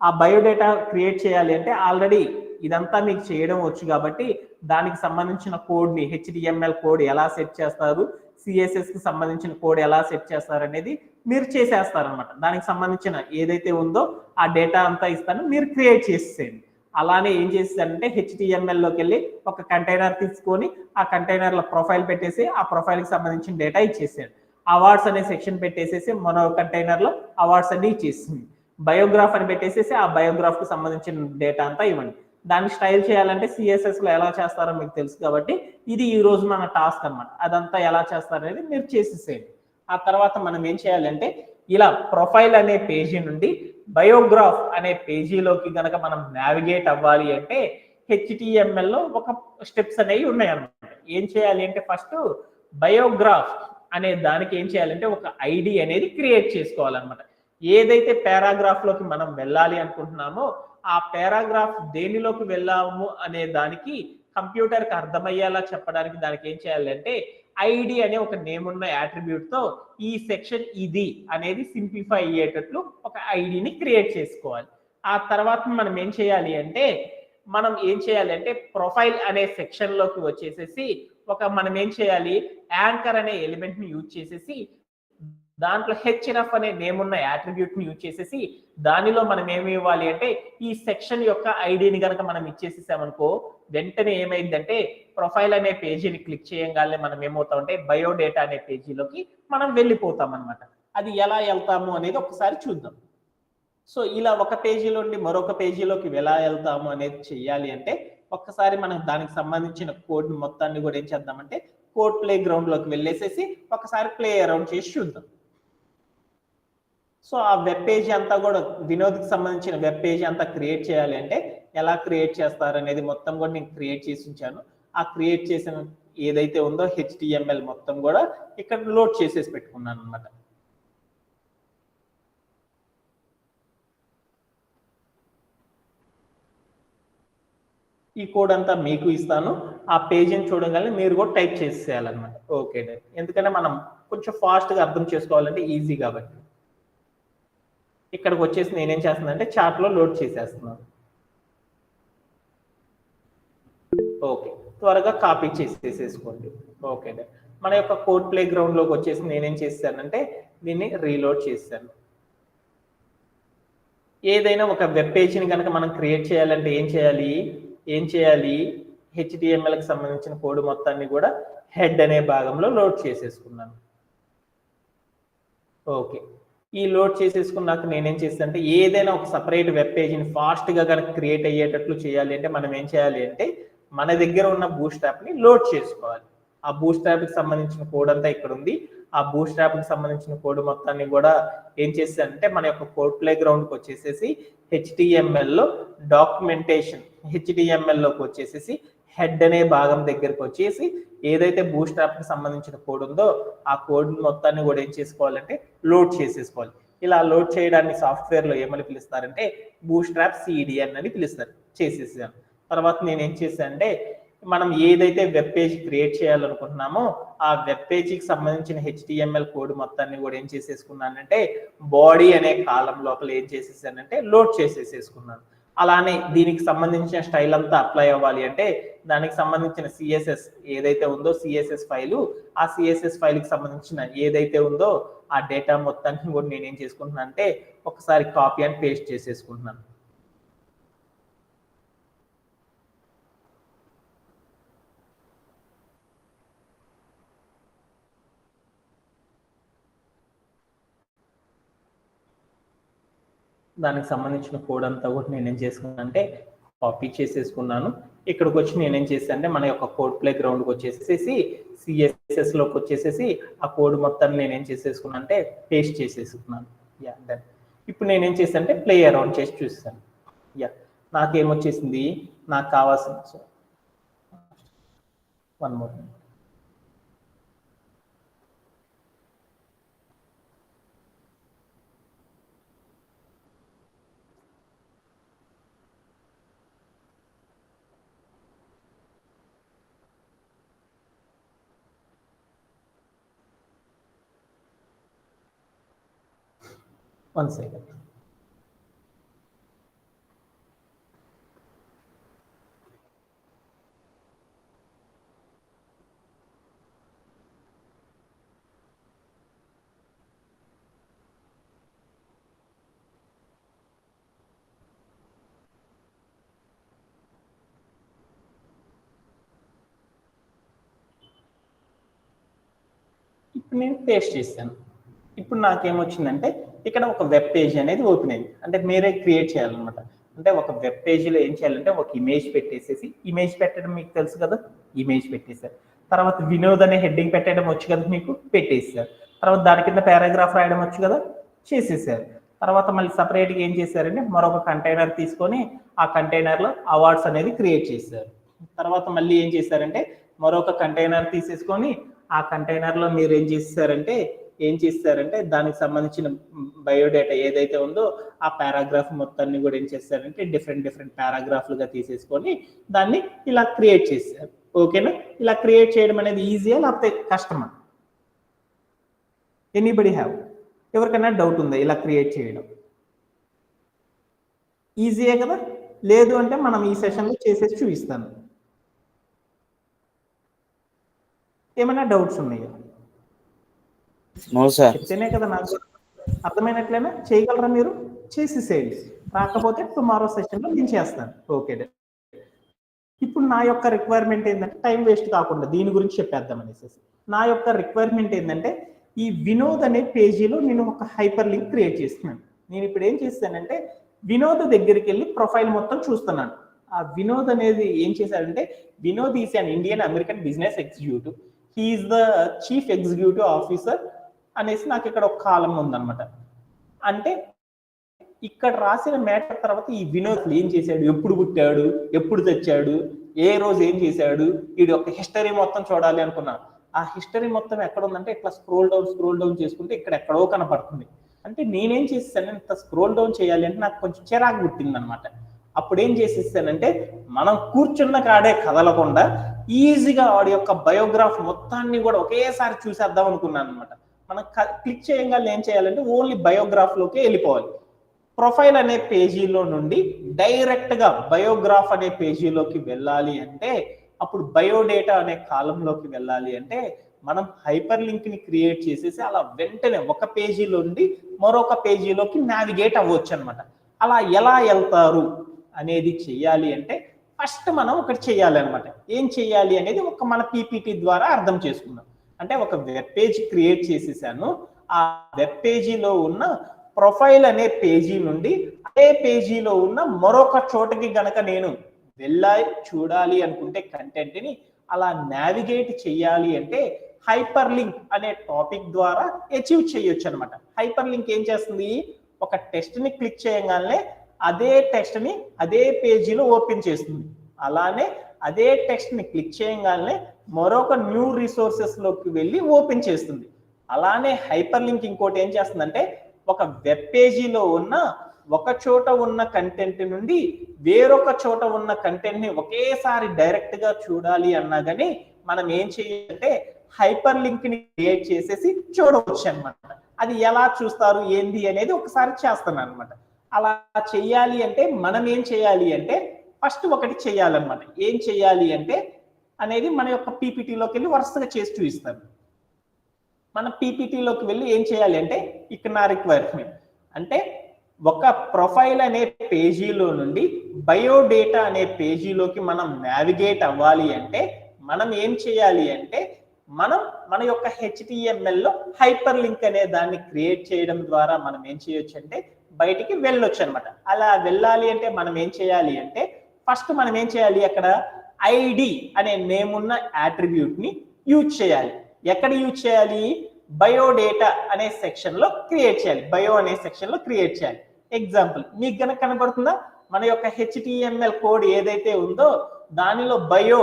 ఆ బయోడేటా క్రియేట్ చేయాలి అంటే ఆల్రెడీ ఇదంతా మీకు చేయడం వచ్చు కాబట్టి దానికి సంబంధించిన కోడ్ని HTML కోడ్ ఎలా సెట్ చేస్తారు, CSSకి సంబంధించిన కోడ్ ఎలా సెట్ చేస్తారు అనేది మీరు చేసేస్తారనమాట. దానికి సంబంధించిన ఏదైతే ఉందో ఆ డేటా అంతా ఇస్తాను, మీరు క్రియేట్ చేసేయండి. అలానే ఏం చేసేసానంటే HTMLలోకి వెళ్ళి ఒక కంటైనర్ తీసుకొని ఆ కంటైనర్లో ప్రొఫైల్ పెట్టేసి ఆ ప్రొఫైల్కి సంబంధించిన డేటా ఇచ్చేసాను. అవార్డ్స్ అనే సెక్షన్ పెట్టేసేసి మరో కంటైనర్లో అవార్డ్స్ అన్ని ఇచ్చేసింది. బయోగ్రాఫ్ అని పెట్టేసేసి ఆ బయోగ్రాఫ్కి సంబంధించిన డేటా అంతా ఇవ్వండి. దాన్ని స్టైల్ చేయాలంటే CSSలో ఎలా చేస్తారో మీకు తెలుసు కాబట్టి ఇది ఈ రోజు మన టాస్క్ అనమాట. అదంతా ఎలా చేస్తారనేది మీరు చేసేసేయండి. ఆ తర్వాత మనం ఏం చేయాలంటే ఇలా ప్రొఫైల్ అనే పేజీ నుండి బయోగ్రాఫ్ అనే పేజీలోకి గనక మనం నావిగేట్ అవ్వాలి అంటే HTMLలో ఒక స్టెప్స్ అనేవి ఉన్నాయి అనమాట. ఏం చేయాలి అంటే ఫస్ట్ బయోగ్రాఫ్ అనే దానికి ఏం చేయాలంటే ఒక ఐడి అనేది క్రియేట్ చేసుకోవాలన్నమాట. ఏదైతే పారాగ్రాఫ్లోకి మనం వెళ్ళాలి అనుకుంటున్నామో ఆ పారాగ్రాఫ్ దేనిలోకి వెళ్ళాము అనే దానికి కంప్యూటర్కి అర్థమయ్యేలా చెప్పడానికి దానికి ఏం చేయాలంటే ఐడి అనే ఒక నేమ్ ఉన్న యాట్రిబ్యూట్తో ఈ సెక్షన్ ఇది అనేది సింప్లిఫై అయ్యేటట్లు ఒక ఐడిని క్రియేట్ చేసుకోవాలి. ఆ తర్వాత మనం ఏం చేయాలి అంటే ప్రొఫైల్ అనే సెక్షన్లోకి వచ్చేసేసి మనం ఏం చేయాలి యాంకర్ అనే ఎలిమెంట్ని యూజ్ చేసేసి దాంట్లో హెచ్రఫ్ అనే నేమ్ ఉన్న యాట్రిబ్యూట్ని యూజ్ చేసేసి దానిలో మనం ఏమి ఇవ్వాలి అంటే ఈ సెక్షన్ యొక్క ఐడిని కనుక మనం ఇచ్చేసేసామనుకో వెంటనే ఏమైందంటే ప్రొఫైల్ అనే పేజీని క్లిక్ చేయగానే మనం ఏమవుతామంటే బయోడేటా అనే పేజీలోకి మనం వెళ్ళిపోతాం అనమాట. అది ఎలా వెళ్తాము అనేది ఒకసారి చూద్దాం. సో ఇలా ఒక పేజీలో నుండి మరొక పేజీలోకి ఎలా వెళ్తాము అనేది చెయ్యాలి అంటే ఒక్కసారి మనం దానికి సంబంధించిన కోడ్ మొత్తాన్ని కూడా ఏం చేద్దామంటే కోడ్ ప్లే గ్రౌండ్లోకి వెళ్ళేసేసి ఒకసారి ప్లే అరౌండ్ చేసి చూద్దాం. సో ఆ వెబ్ పేజీ అంతా కూడా వినోద్కి సంబంధించిన వెబ్ పేజీ అంతా క్రియేట్ చేయాలి అంటే ఎలా క్రియేట్ చేస్తారు అనేది మొత్తం కూడా నేను క్రియేట్ చేసి ఉంచాను. ఆ క్రియేట్ చేసిన ఏదైతే ఉందో HTML మొత్తం కూడా ఇక్కడ లోడ్ చేసేసి పెట్టుకున్నాను అనమాట. ఈ కోడ్ అంతా మీకు ఇస్తాను. ఆ పేజీని చూడగానే మీరు కూడా టైప్ చేసేయాలన్నమాట. ఓకే, ఎందుకంటే మనం కొంచెం ఫాస్ట్గా అర్థం చేసుకోవాలంటే ఈజీ కాబట్టి ఇక్కడికి వచ్చేసి నేనేం చేస్తున్నానంటే చార్ట్లో లోడ్ చేసేస్తున్నాను. ఓకే, త్వరగా కాపీ చేసేసుకోండి. ఓకే, మన యొక్క కోడ్ ప్లే గ్రౌండ్ లోకి వచ్చేసి నేనేం చేశానంటే దీన్ని రీలోడ్ చేశాను. ఏదైనా ఒక వెబ్ పేజీని కనుక మనం క్రియేట్ చేయాలంటే ఏం చేయాలి HTML కి సంబంధించిన కోడ్ మొత్తాన్ని కూడా హెడ్ అనే భాగంలో లోడ్ చేసేసుకున్నాను. ఓకే, ఈ లోడ్ చేసేసుకున్నాక నేనేం చేస్తానంటే ఏదైనా ఒక సపరేట్ వెబ్ పేజీని ఫాస్ట్గా కనుక క్రియేట్ అయ్యేటట్లు చేయాలి అంటే మనం ఏం చేయాలి అంటే మన దగ్గర ఉన్న బూట్స్ట్రాప్ని లోడ్ చేసుకోవాలి. ఆ బూట్స్ట్రాప్కి సంబంధించిన కోడ్ అంతా ఇక్కడ ఉంది. ఆ బూట్స్ట్రాప్కి సంబంధించిన కోడ్ మొత్తాన్ని కూడా ఏం చేస్తానంటే మన యొక్క కోడ్ ప్లే గ్రౌండ్కి వచ్చేసేసి HTML డాక్యుమెంటేషన్ HTMLలోకి వచ్చేసేసి హెడ్ అనే భాగం దగ్గరకు వచ్చేసి ఏదైతే బూట్స్ట్రాప్కి సంబంధించిన కోడ్ ఉందో ఆ కోడ్ మొత్తాన్ని కూడా ఏం చేసుకోవాలంటే లోడ్ చేసేసుకోవాలి. ఇలా లోడ్ చేయడాన్ని సాఫ్ట్వేర్లో ఏమని పిలుస్తారంటే బూట్స్ట్రాప్ CDN అని పిలుస్తారు. చేసేసాను. తర్వాత నేను ఏం చేశానంటే మనం ఏదైతే వెబ్ పేజ్ క్రియేట్ చేయాలనుకుంటున్నామో ఆ వెబ్ పేజీకి సంబంధించిన HTML కోడ్ మొత్తాన్ని కూడా ఏం చేసేసుకున్నానంటే బాడీ అనే కాలం లోపల ఏం చేసేసానంటే లోడ్ చేసేసుకున్నాను. అలానే దీనికి సంబంధించిన స్టైల్ అంతా అప్లై అవ్వాలి అంటే దానికి సంబంధించిన CSS ఏదైతే ఉందో CSS ఫైలు, ఆ CSS ఫైల్కి సంబంధించిన ఏదైతే ఉందో ఆ డేటా మొత్తాన్ని కూడా నేనేం చేసుకుంటున్నాను అంటే ఒకసారి కాపీ అండ్ పేస్ట్ చేసేసుకుంటున్నాను. దానికి సంబంధించిన కోడ్ అంతా కూడా నేనేం చేసుకున్నాను అంటే కాపీ చేసేసుకున్నాను. ఇక్కడికి వచ్చి నేనేం చేశాను అంటే మన యొక్క కోడ్ ప్లే గ్రౌండ్కి వచ్చేసేసి CSSలోకి వచ్చేసేసి ఆ కోడ్ మొత్తాన్ని నేనేం చేసేసుకున్నాను అంటే పేస్ట్ చేసేసుకున్నాను. Yeah, done. ఇప్పుడు నేనేం చేశాను అంటే ప్లే అరౌండ్ చేసి చూస్తాను. యా, నాకేమొచ్చేసింది, నాకు కావాల్సిన 1 more. One second. ఇప్పుడు నేను పేస్ట్ చేశాను. ఇప్పుడు నాకేమొచ్చిందంటే ఇక్కడ ఒక వెబ్ పేజ్ అనేది ఓపెన్ అయింది. అంటే మీరే క్రియేట్ చేయాలన్నమాట. అంటే ఒక వెబ్ పేజీలో ఏం చేయాలంటే ఒక ఇమేజ్ పెట్టేసేసి, ఇమేజ్ పెట్టడం మీకు తెలుసు కదా, ఇమేజ్ పెట్టేశారు. తర్వాత వినోద్ అనే హెడ్డింగ్ పెట్టడం వచ్చు కదా మీకు, పెట్టేశారు. తర్వాత దాని కింద పారాగ్రాఫ్ రాయడం వచ్చు కదా, చేసేసారు. తర్వాత మళ్ళీ సపరేట్గా ఏం చేశారంటే మరొక కంటైనర్ తీసుకొని ఆ కంటైనర్లో అవార్డ్స్ అనేది క్రియేట్ చేశారు. తర్వాత మళ్ళీ ఏం చేశారంటే మరొక కంటైనర్ తీసేసుకొని ఆ కంటైనర్లో మీరు ఏం చేస్తారంటే దానికి సంబంధించిన బయోడేటా ఏదైతే ఉందో ఆ పారాగ్రాఫ్ మొత్తాన్ని కూడా ఏం చేస్తారంటే డిఫరెంట్ పారాగ్రాఫ్లుగా తీసేసుకొని దాన్ని ఇలా క్రియేట్ చేశారు. ఓకేనా? ఇలా క్రియేట్ చేయడం అనేది ఈజీయా లేకపోతే కష్టమా? Anybody have? ఎవరికైనా డౌట్ ఉందా ఇలా క్రియేట్ చేయడం? ఈజీయే కదా? లేదు అంటే మనం ఈ సెషన్లో చేసేసి చూపిస్తాను. ఏమైనా డౌట్స్ ఉన్నాయా? చెప్తేనే కదా నాకు అర్థమైనట్లేనా? చేయగలరా మీరు? చేసేసేయండి. రాకపోతే టుమారో సెషన్లో నేను చేస్తాను. ఓకే. ఇప్పుడు నా యొక్క రిక్వైర్మెంట్ ఏంటంటే టైం వేస్ట్ కాకుండా దీని గురించి చెప్పేద్దాం అనేసి. నా యొక్క రిక్వైర్మెంట్ ఏంటంటే ఈ వినోద్ అనే పేజీలో నేను ఒక హైపర్ లింక్ క్రియేట్ చేస్తున్నాను. నేను ఇప్పుడు ఏం చేస్తానంటే వినోద్ దగ్గరికి వెళ్ళి ప్రొఫైల్ మొత్తం చూస్తున్నాను. ఆ వినోద్ అనేది ఏం చేశాడంటే Vinod is an Indian American business executive, he is the chief executive officer అనేసి నాకు ఇక్కడ ఒక కాలం ఉందన్నమాట. అంటే ఇక్కడ రాసిన మ్యాటర్ తర్వాత ఈ వినోద్ ఏం చేశాడు, ఎప్పుడు పుట్టాడు, ఎప్పుడు తెచ్చాడు, ఏ రోజు ఏం చేశాడు, వీడి యొక్క హిస్టరీ మొత్తం చూడాలి అనుకున్నాను. ఆ హిస్టరీ మొత్తం ఎక్కడ ఉందంటే ఇట్లా స్క్రోల్ డౌన్ చేసుకుంటే ఇక్కడ ఎక్కడో కనపడుతుంది. అంటే నేనేం చేస్తాను, ఇంత స్క్రోల్ డౌన్ చేయాలి అంటే నాకు కొంచెం చిరాకు పుట్టింది అనమాట. అప్పుడు ఏం చేసేస్తానంటే మనం కూర్చున్న కాడే కదలకుండా ఈజీగా వాడి యొక్క బయోగ్రాఫ్ మొత్తాన్ని కూడా ఒకేసారి చూసేద్దాం అనుకున్నాను అనమాట. మనం క్లిక్ చేయగానే ఏం చేయాలంటే ఓన్లీ బయోగ్రాఫ్లోకి వెళ్ళిపోవాలి. ప్రొఫైల్ అనే పేజీలో నుండి డైరెక్ట్గా బయోగ్రాఫ్ అనే పేజీలోకి వెళ్ళాలి అంటే అప్పుడు బయోడేటా అనే కాలంలోకి వెళ్ళాలి అంటే మనం హైపర్ లింక్ ని క్రియేట్ చేసేసి అలా వెంటనే ఒక పేజీలో నుండి మరొక పేజీలోకి నావిగేట్ అవ్వచ్చు అనమాట. అలా ఎలా వెళ్తారు అనేది చెయ్యాలి అంటే ఫస్ట్ మనం ఒకటి చెయ్యాలి అనమాట. ఏం చెయ్యాలి అనేది ఒక మన పీపీటీ ద్వారా అర్థం చేసుకుందాం. అంటే ఒక వెబ్ పేజ్ క్రియేట్ చేసేసాను. ఆ వెబ్ పేజీలో ఉన్న ప్రొఫైల్ అనే పేజీ నుండి అదే పేజీలో ఉన్న మరొక చోటకి గనక నేను వెళ్ళాలి చూడాలి అనుకుంటే కంటెంట్ ని అలా నావిగేట్ చెయ్యాలి అంటే హైపర్ లింక్ అనే టాపిక్ ద్వారా అచీవ్ చేయొచ్చు అనమాట. హైపర్ లింక్ ఏం చేస్తుంది, ఒక టెక్స్ట్ ని క్లిక్ చేయగానే అదే టెక్స్ట్ ని అదే పేజీలో ఓపెన్ చేస్తుంది. అలానే అదే టెక్స్ట్ ని క్లిక్ చేయగానే మరొక న్యూ రిసోర్సెస్ లోకి వెళ్ళి ఓపెన్ చేస్తుంది. అలానే హైపర్ లింక్ ఇంకోటి ఏం చేస్తుందంటే ఒక వెబ్ పేజీలో ఉన్న ఒక చోట ఉన్న కంటెంట్ నుండి వేరొక చోట ఉన్న కంటెంట్ ని ఒకేసారి డైరెక్ట్ గా చూడాలి అన్నా కానీ మనం ఏం చేయాలంటే హైపర్ లింక్ ని క్రియేట్ చేసేసి చూడవచ్చు అనమాట. అది ఎలా చూస్తారు ఏంది అనేది ఒకసారి చేస్తాను అనమాట. అలా చెయ్యాలి అంటే మనం ఏం చేయాలి అంటే ఫస్ట్ ఒకటి చేయాలన్నమాట. ఏం చెయ్యాలి అంటే అనేది మన యొక్క పీపీటీలోకి వెళ్ళి వరుసగా చేసి చూపిస్తాను. మన పీపీటీలోకి వెళ్ళి ఏం చేయాలి అంటే ఇక్కడ నా రిక్వైర్మెంట్ అంటే ఒక ప్రొఫైల్ అనే పేజీలో నుండి బయోడేటా అనే పేజీలోకి మనం నావిగేట్ అవ్వాలి అంటే మనం ఏం చేయాలి అంటే మనం మన యొక్క HTML లో హైపర్ లింక్ అనే దాన్ని క్రియేట్ చేయడం ద్వారా మనం ఏం చేయొచ్చు అంటే బయటికి వెళ్ళొచ్చు అనమాట. అలా వెళ్ళాలి అంటే మనం ఏం చేయాలి అంటే ఫస్ట్ మనం ఏం చేయాలి, అక్కడ ఐడి అనే నేమ్ ఉన్న యాట్రిబ్యూట్ ని యూజ్ చేయాలి. ఎక్కడ యూజ్ చేయాలి, బయోడేటా అనే సెక్షన్ లో క్రియేట్ చేయాలి. బయో అనే సెక్షన్ లో క్రియేట్ చేయాలి. ఎగ్జాంపుల్ మీకు గనక కనబడుతుందా, మన యొక్క HTML కోడ్ ఏదైతే ఉందో దానిలో బయో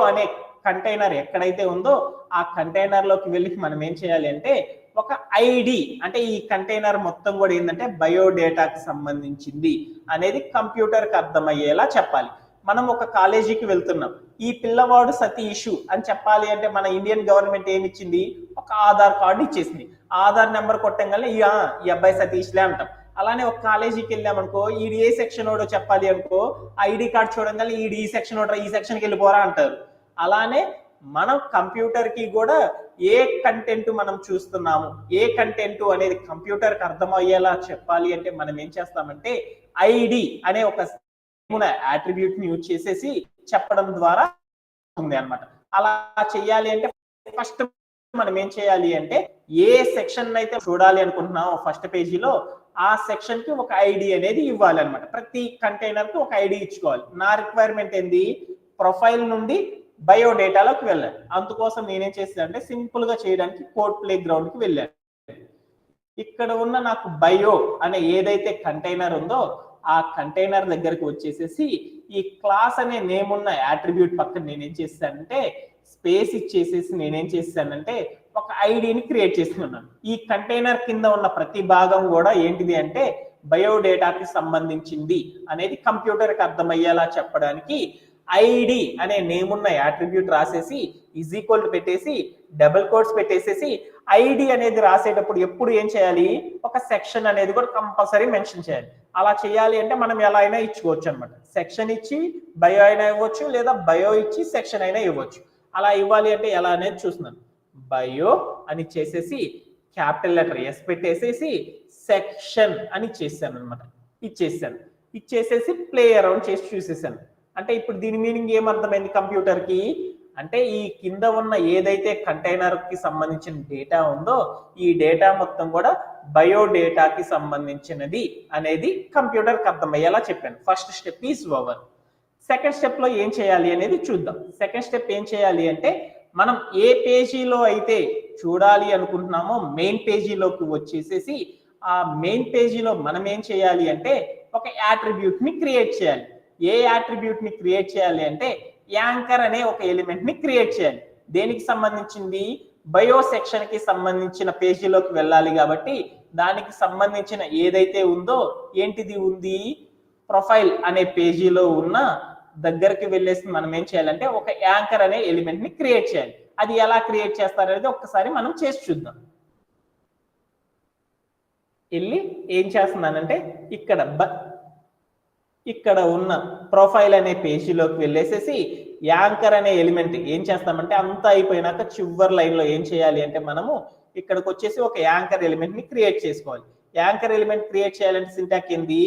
అనే కంటైనర్ ఎక్కడైతే ఉందో ఆ కంటైనర్ లోకి వెళ్ళి మనం ఏం చేయాలి అంటే ఒక ఐడి అంటే ఈ కంటైనర్ మొత్తం కూడా ఏంటంటే బయోడేటాకి సంబంధించింది అనేది కంప్యూటర్కి అర్థమయ్యేలా చెప్పాలి. మనం ఒక కాలేజీకి వెళ్తున్నాం, ఈ పిల్లవాడు సతీషు అని చెప్పాలి అంటే మన ఇండియన్ గవర్నమెంట్ ఏమి ఇచ్చింది, ఒక ఆధార్ కార్డు ఇచ్చేసింది. ఆధార్ నెంబర్ కొట్టంగానే ఈ అబ్బాయి సతీష్లే అంటాం. అలానే ఒక కాలేజీకి వెళ్ళామనుకో, ఈడు ఏ సెక్షన్ ఓడో చెప్పాలి అనుకో, ఐడి కార్డు చూడంగానే ఈడు ఈ సెక్షన్ ఓడరా, ఈ సెక్షన్కి వెళ్ళిపోరా అంటారు. అలానే మనం కంప్యూటర్ కి కూడా ఏ కంటెంట్ మనం చూస్తున్నాము, ఏ కంటెంట్ అనేది కంప్యూటర్కి అర్థమయ్యేలా చెప్పాలి అంటే మనం ఏం చేస్తామంటే ఐడి అనే ఒక అట్రిబ్యూట్ ని యూజ్ చేసేసి చెప్పడం ద్వారా ఉంది అనమాట. అలా చెయ్యాలి అంటే ఫస్ట్ మనం ఏం చేయాలి అంటే ఏ సెక్షన్ అయితే చూడాలి అనుకుంటున్నామో ఫస్ట్ పేజీలో ఆ సెక్షన్ కి ఒక ఐడి అనేది ఇవ్వాలి అనమాట. ప్రతి కంటైనర్ కి ఒక ఐడి ఇచ్చుకోవాలి. నా రిక్వైర్మెంట్ ఏంది, ప్రొఫైల్ నుండి బయోడేటాలోకి వెళ్ళాలి. అందుకోసం నేనేం చేశాను అంటే సింపుల్ గా చేయడానికి కోడ్ ప్లే గ్రౌండ్ కి వెళ్ళాను. ఇక్కడ ఉన్న నాకు బయో అనే ఏదైతే కంటైనర్ ఉందో ఆ కంటైనర్ దగ్గరికి వచ్చేసేసి ఈ క్లాస్ అనే నేమ్ ఉన్న యాట్రిబ్యూట్ పక్కన నేనేం చేశానంటే స్పేస్ ఇచ్చేసేసి నేనేం చేశానంటే ఒక ఐడిని క్రియేట్ చేసుకున్నాను. ఈ కంటైనర్ కింద ఉన్న ప్రతి భాగం కూడా ఏంటిది అంటే బయోడేటాకి సంబంధించింది అనేది కంప్యూటర్కి అర్థమయ్యేలా చెప్పడానికి ఐడి అనే నేమ్ ఉన్న యాట్రిబ్యూట్ రాసేసి ఈజ్ ఈక్వల్ టు పెట్టేసి డబుల్ కోట్స్ పెట్టేసేసి ఐడి అనేది రాసేటప్పుడు ఎప్పుడు ఏం చేయాలి, ఒక సెక్షన్ అనేది కూడా కంపల్సరీ మెన్షన్ చేయాలి. అలా చేయాలి అంటే మనం ఎలా అయినా ఇచ్చుకోవచ్చు అనమాట. సెక్షన్ ఇచ్చి బయో అయినా ఇవ్వచ్చు, లేదా బయో ఇచ్చి సెక్షన్ అయినా ఇవ్వచ్చు. అలా ఇవ్వాలి అంటే ఎలా అనేది చూస్తున్నాను. బయో అని చేసేసి క్యాపిటల్ లెటర్ ఎస్ పెట్టేసేసి సెక్షన్ అని చేశాను అనమాట. ఇచ్చేసేసి ప్లే అరౌండ్ చేసి చూసేసాను. అంటే ఇప్పుడు దీని మీనింగ్ ఏమర్థమైంది కంప్యూటర్ కి అంటే ఈ కింద ఉన్న ఏదైతే కంటైనర్ కి సంబంధించిన డేటా ఉందో ఈ డేటా మొత్తం కూడా బయోడేటాకి సంబంధించినది అనేది కంప్యూటర్ కి అర్థమయ్యేలా చెప్పాను. First step is over. Second step లో ఏం చేయాలి అనేది చూద్దాం. సెకండ్ స్టెప్ ఏం చేయాలి అంటే మనం ఏ పేజీలో అయితే చూడాలి అనుకుంటున్నామో మెయిన్ పేజీలోకి వచ్చేసేసి ఆ మెయిన్ పేజీలో మనం ఏం చేయాలి అంటే ఒక యాట్రిబ్యూట్ ని క్రియేట్ చేయాలి. ఏ యాట్రిబ్యూట్ ని క్రియేట్ చేయాలి అంటే యాంకర్ అనే ఒక ఎలిమెంట్ ని క్రియేట్ చేయాలి. దేనికి సంబంధించింది, బయో సెక్షన్ కి సంబంధించిన పేజీలోకి వెళ్ళాలి కాబట్టి దానికి సంబంధించిన ఏదైతే ఉందో ఏంటిది ఉంది, ప్రొఫైల్ అనే పేజీలో ఉన్న దగ్గరికి వెళ్ళేసి మనం ఏం చేయాలంటే ఒక యాంకర్ అనే ఎలిమెంట్ ని క్రియేట్ చేయాలి. అది ఎలా క్రియేట్ చేస్తారనేది ఒక్కసారి మనం చేసి చూద్దాం. వెళ్ళి ఏం చేస్తున్నానంటే ఇక్కడ ఇక్కడ ఉన్న ప్రొఫైల్ అనే పేజీలోకి వెళ్ళేసేసి యాంకర్ అనే ఎలిమెంట్ ఏం చేస్తామంటే అంతా అయిపోయినాక చివరి లైన్లో ఏం చేయాలి అంటే మనము ఇక్కడికి వచ్చేసి ఒక యాంకర్ ఎలిమెంట్ ని క్రియేట్ చేసుకోవాలి. యాంకర్ ఎలిమెంట్ క్రియేట్ చేయాలంటే సింటాక్ ఏంది,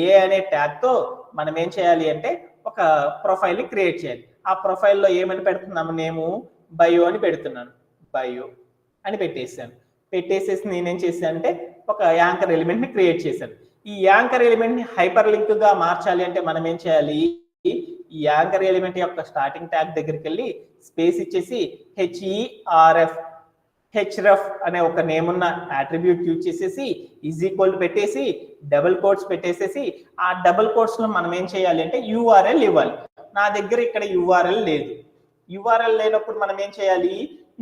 ఏ అనే ట్యాగ్ తో మనం ఏం చేయాలి అంటే ఒక ప్రొఫైల్ ని క్రియేట్ చేయాలి. ఆ ప్రొఫైల్లో ఏమని పెడుతున్నాము, నేను బయో అని పెడుతున్నాను, బయో అని పెట్టేసాను. పెట్టేసేసి నేనేం చేశాను అంటే ఒక యాంకర్ ఎలిమెంట్ ని క్రియేట్ చేశాను. ఈ యాంకర్ ఎలిమెంట్ ని హైపర్ లింక్ గా మార్చాలి అంటే మనం ఏం చేయాలి, ఈ యాంకర్ ఎలిమెంట్ యొక్క స్టార్టింగ్ ట్యాగ్ దగ్గరికి వెళ్ళి స్పేస్ ఇచ్చేసి హెచ్రఫ్ అనే ఒక నేమ్ ఉన్న అట్రిబ్యూట్ యూజ్ చేసేసి ఈజ్ ఈక్వల్ పెట్టేసి డబుల్ కోట్స్ పెట్టేసేసి ఆ డబుల్ కోట్స్ లో మనం ఏం చేయాలి అంటే యూఆర్ఎల్ ఇవ్వాలి. నా దగ్గర ఇక్కడ యూఆర్ఎల్ లేదు. యూఆర్ఎల్ లేనప్పుడు మనం ఏం చేయాలి,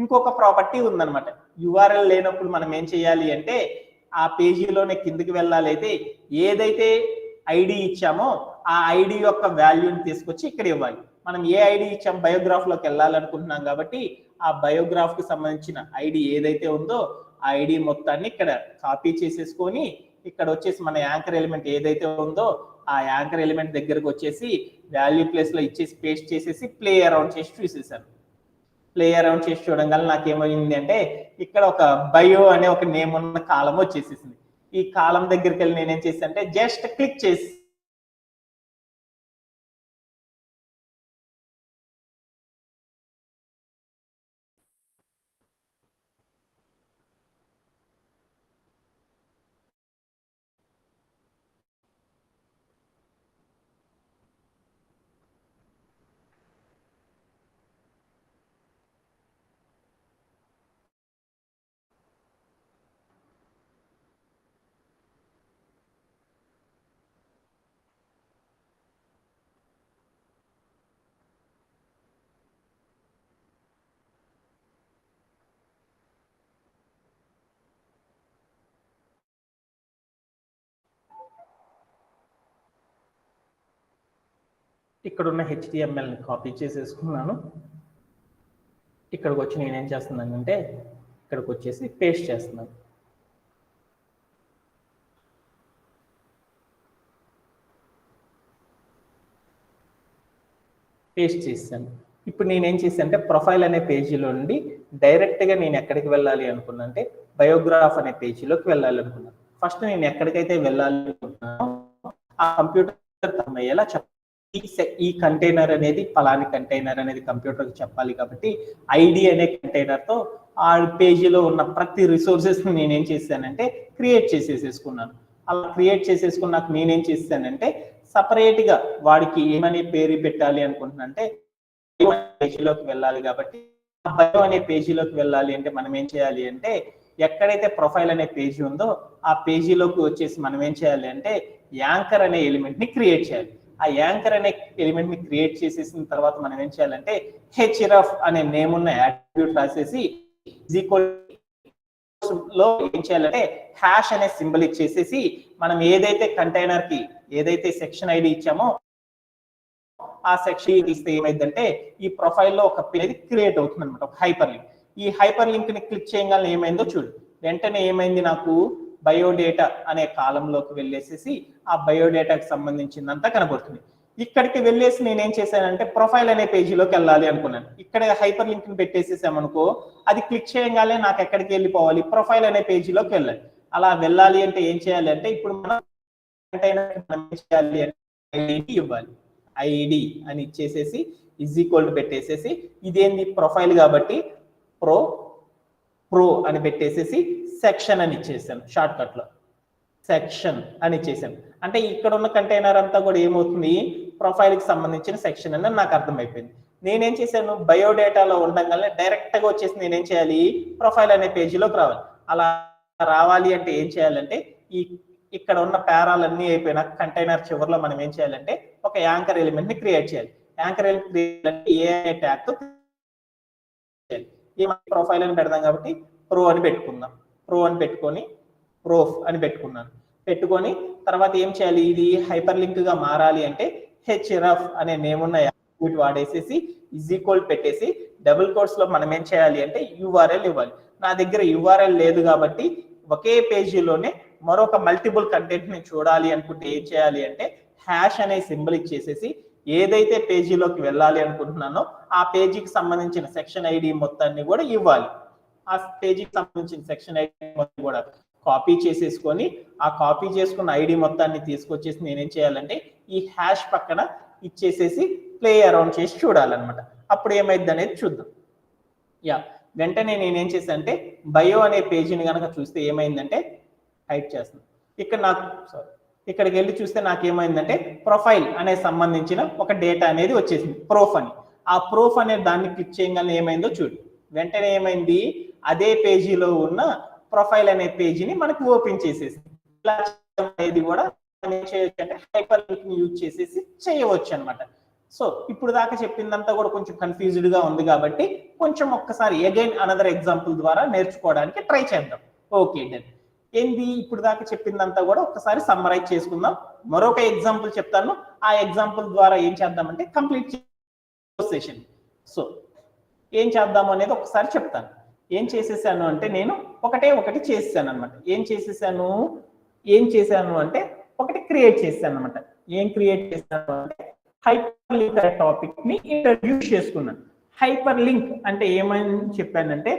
ఇంకొక ప్రాపర్టీ ఉందన్నమాట. యూఆర్ఎల్ లేనప్పుడు మనం ఏం చేయాలి అంటే ఆ పేజీలోనే కిందికి వెళ్ళాలి. అయితే ఏదైతే ఐడి ఇచ్చామో ఆ ఐడి యొక్క వాల్యూని తీసుకొచ్చి ఇక్కడ ఇవ్వాలి. మనం ఏ ఐడి ఇచ్చాం, బయోగ్రాఫ్ లోకి వెళ్ళాలనుకుంటున్నాం కాబట్టి ఆ బయోగ్రాఫ్ కి సంబంధించిన ఐడి ఏదైతే ఉందో ఆ ఐడి మొత్తాన్ని ఇక్కడ కాపీ చేసేసుకొని ఇక్కడ వచ్చేసి మన యాంకర్ ఎలిమెంట్ ఏదైతే ఉందో ఆ యాంకర్ ఎలిమెంట్ దగ్గరకు వచ్చేసి వాల్యూ ప్లేస్ లో ఇచ్చేసి పేస్ట్ చేసేసి ప్లే అరౌండ్ చేసి చూసేసాను. ప్లే అరౌండ్ చేసి చూడడం వల్ల నాకేమైంది అంటే ఇక్కడ ఒక బయో అనే ఒక నేమ్ ఉన్న కాలం వచ్చేసేసింది. ఈ కాలం దగ్గరికి వెళ్ళి నేనేం చేసి అంటే జస్ట్ క్లిక్ చేసి ఇక్కడ ఉన్న హెచ్టిఎంఎల్ని కాపీ చేసేసుకున్నాను. ఇక్కడికి వచ్చి నేనేం చేస్తున్నానంటే ఇక్కడికి వచ్చేసి పేస్ట్ చేస్తున్నాను. పేస్ట్ చేశాను. ఇప్పుడు నేనేం చేశాను అంటే ప్రొఫైల్ అనే పేజీలో నుండి డైరెక్ట్గా నేను ఎక్కడికి వెళ్ళాలి అనుకున్నా అంటే బయోగ్రాఫ్ అనే పేజీలోకి వెళ్ళాలి అనుకున్నాను. ఫస్ట్ నేను ఎక్కడికైతే వెళ్ళాలి అనుకున్నానో ఆ కంప్యూటర్ అయ్యేలా చెప్పాలి. ఈ కంటైనర్ అనేది పలాని కంటైనర్ అనేది కంప్యూటర్కి చెప్పాలి కాబట్టి ఐడి అనే కంటైనర్తో ఆ పేజీలో ఉన్న ప్రతి రిసోర్సెస్ నేనేం చేశానంటే క్రియేట్ చేసేసుకున్నాను. అలా క్రియేట్ చేసేసుకున్నాక నేనేం చేశానంటే సపరేట్గా వాడికి ఏమని పేరు పెట్టాలి అనుకుంటున్నానంటే పేజీలోకి వెళ్ళాలి కాబట్టి బయో అనే పేజీలోకి వెళ్ళాలి అంటే మనం ఏం చేయాలి అంటే ఎక్కడైతే ప్రొఫైల్ అనే పేజీ ఉందో ఆ పేజీలోకి వచ్చేసి మనం ఏం చేయాలి అంటే యాంకర్ అనే ఎలిమెంట్ ని క్రియేట్ చేయాలి. ఆ యాంకర్ అనే ఎలిమెంట్ ని క్రియేట్ చేసేసిన తర్వాత మనం ఏం చేయాలంటే హెచ్రఫ్ అనే నేమ్ ఉన్న యాట్రిబ్యూట్ రాసేసి లో ఏం చేయాలంటే హ్యాష్ అనే సింబల్ ఇచ్చేసేసి మనం ఏదైతే కంటైనర్ కి ఏదైతే సెక్షన్ ఐడి ఇచ్చామో ఆ సెక్షన్ ఇస్తే ఏమైందంటే ఈ ప్రొఫైల్లో ఒక పేజ్ క్రియేట్ అవుతుంది అనమాట, ఒక హైపర్ లింక్. ఈ హైపర్ లింక్ ని క్లిక్ చేయగానే ఏమైందో చూడు. వెంటనే ఏమైంది, నాకు బయోడేటా అనే కాలంలోకి వెళ్ళేసేసి ఆ బయోడేటాకి సంబంధించిందంతా కనబడుతుంది. ఇక్కడికి వెళ్ళేసి నేనేం చేశానంటే ప్రొఫైల్ అనే పేజీలోకి వెళ్ళాలి అనుకున్నాను. ఇక్కడ హైపర్ లింక్ ని పెట్టేసేసామనుకో అది క్లిక్ చేయగానే నాకు ఎక్కడికి వెళ్ళిపోవాలి, ప్రొఫైల్ అనే పేజీలోకి వెళ్ళాలి. అలా వెళ్ళాలి అంటే ఏం చేయాలి అంటే ఇప్పుడు మనం ఏం చేయాలి అంటే ఐడి ఇవ్వాలి. ఐడి అని ఇచ్చేసేసి ఈజ్ ఈక్వల్ టు పెట్టేసేసి ఇదేంది ప్రొఫైల్ కాబట్టి ప్రో అని పెట్టేసేసి సెక్షన్ అని ఇచ్చేసాను. షార్ట్ కట్ లో సెక్షన్ అని ఇచ్చేసాను. అంటే ఇక్కడ ఉన్న కంటైనర్ అంతా కూడా ఏమవుతుంది, ప్రొఫైల్ కి సంబంధించిన సెక్షన్ అని నాకు అర్థమైపోయింది. నేనేం చేశాను, బయోడేటాలో ఉండగానే డైరెక్ట్ గా వచ్చేసి నేనేం చేయాలి, ప్రొఫైల్ అనే పేజీలోకి రావాలి. అలా రావాలి అంటే ఏం చేయాలంటే ఇక్కడ ఉన్న పేరాలన్నీ అయిపోయినా కంటైనర్ చివరిలో మనం ఏం చేయాలంటే ఒక యాంకర్ ఎలిమెంట్ ని క్రియేట్ చేయాలి. యాంకర్ ఎలిమెంట్ క్రియేట్ అంటే ఏ ట్యాగ్ తో ప్రొఫైల్ అని పెడదాం కాబట్టి ప్రో అని పెట్టుకుందాం. ప్రో అని పెట్టుకొని ప్రోఫ్ అని పెట్టుకున్నాను. పెట్టుకొని తర్వాత ఏం చేయాలి, ఇది హైపర్ లింక్ గా మారాలి అంటే హెచ్రఫ్ అనే నేమ్ ఉన్న యాట్రిబ్యూట్ వాడేసేసి ఈజ్ ఈక్వల్ పెట్టేసి డబుల్ కోట్స్ లో మనం ఏం చేయాలి అంటే యూఆర్ఎల్ ఇవ్వాలి. నా దగ్గర యూఆర్ఎల్ లేదు కాబట్టి ఒకే పేజీలోనే మరొక మల్టిపుల్ కంటెంట్ ని చూడాలి అనుకుంటే ఏం చేయాలి అంటే హ్యాష్ అనే సింబల్ ఇచ్చేసేసి ఏదైతే పేజీలోకి వెళ్ళాలి అనుకుంటున్నానో ఆ పేజీకి సంబంధించిన సెక్షన్ ఐడి మొత్తాన్ని కూడా ఇవ్వాలి. ఆ పేజీకి సంబంధించిన సెక్షన్ ఐడి మొత్తం కూడా కాపీ చేసేసుకొని ఆ కాపీ చేసుకున్న ఐడి మొత్తాన్ని తీసుకొచ్చేసి నేనేం చేయాలంటే ఈ హ్యాష్ పక్కన ఇచ్చేసేసి ప్లే అరౌండ్ చేసి చూడాలన్నమాట. అప్పుడు ఏమైంది అనేది చూద్దాం. యా, వెంటనే నేనేం చేశాను అంటే బయో అనే పేజీని కనుక చూస్తే ఏమైందంటే హైడ్ చేస్తాను. ఇక్కడ నాకు ఇక్కడికి వెళ్ళి చూస్తే నాకు ఏమైందంటే ప్రొఫైల్ అనే సంబంధించిన ఒక డేటా అనేది వచ్చేసింది, ప్రూఫ్ అని. ఆ ప్రూఫ్ అనే దాన్ని క్లిక్ చేయగానే ఏమైందో చూడు. వెంటనే ఏమైంది, అదే పేజీలో ఉన్న ప్రొఫైల్ అనే పేజీని మనకు ఓపెన్ చేసేసింది. ఇలా అనేది కూడా ఏం చేయొచ్చు అంటే హైపర్ లింక్ ని యూజ్ చేసేసి చేయవచ్చు అనమాట. సో ఇప్పుడు దాకా చెప్పిందంతా కూడా కొంచెం కన్ఫ్యూజ్డ్ గా ఉంది కాబట్టి కొంచెం ఒక్కసారి అగైన్ అనదర్ ఎగ్జాంపుల్ ద్వారా నేర్చుకోవడానికి ట్రై చేద్దాం. Okay done. ఏంది ఇప్పుడు దాకా చెప్పిందంతా కూడా ఒకసారి సమ్మరైజ్ చేసుకుందాం. మరొక ఎగ్జాంపుల్ చెప్తాను, ఆ ఎగ్జాంపుల్ ద్వారా ఏం చేద్దామంటే కంప్లీట్ సెషన్. సో ఏం చేద్దాము అనేది ఒకసారి చెప్తాను. ఏం చేసేసాను అంటే నేను ఒకటి చేసేసాను అనమాట. ఏం చేశాను అంటే ఒకటి క్రియేట్ చేశాను అనమాట. ఏం క్రియేట్ చేశాను అంటే హైపర్ లింక్ అనే టాపిక్ ని ఇంట్రడ్యూస్ చేసుకున్నాను. హైపర్ లింక్ అంటే ఏమని చెప్పానంటే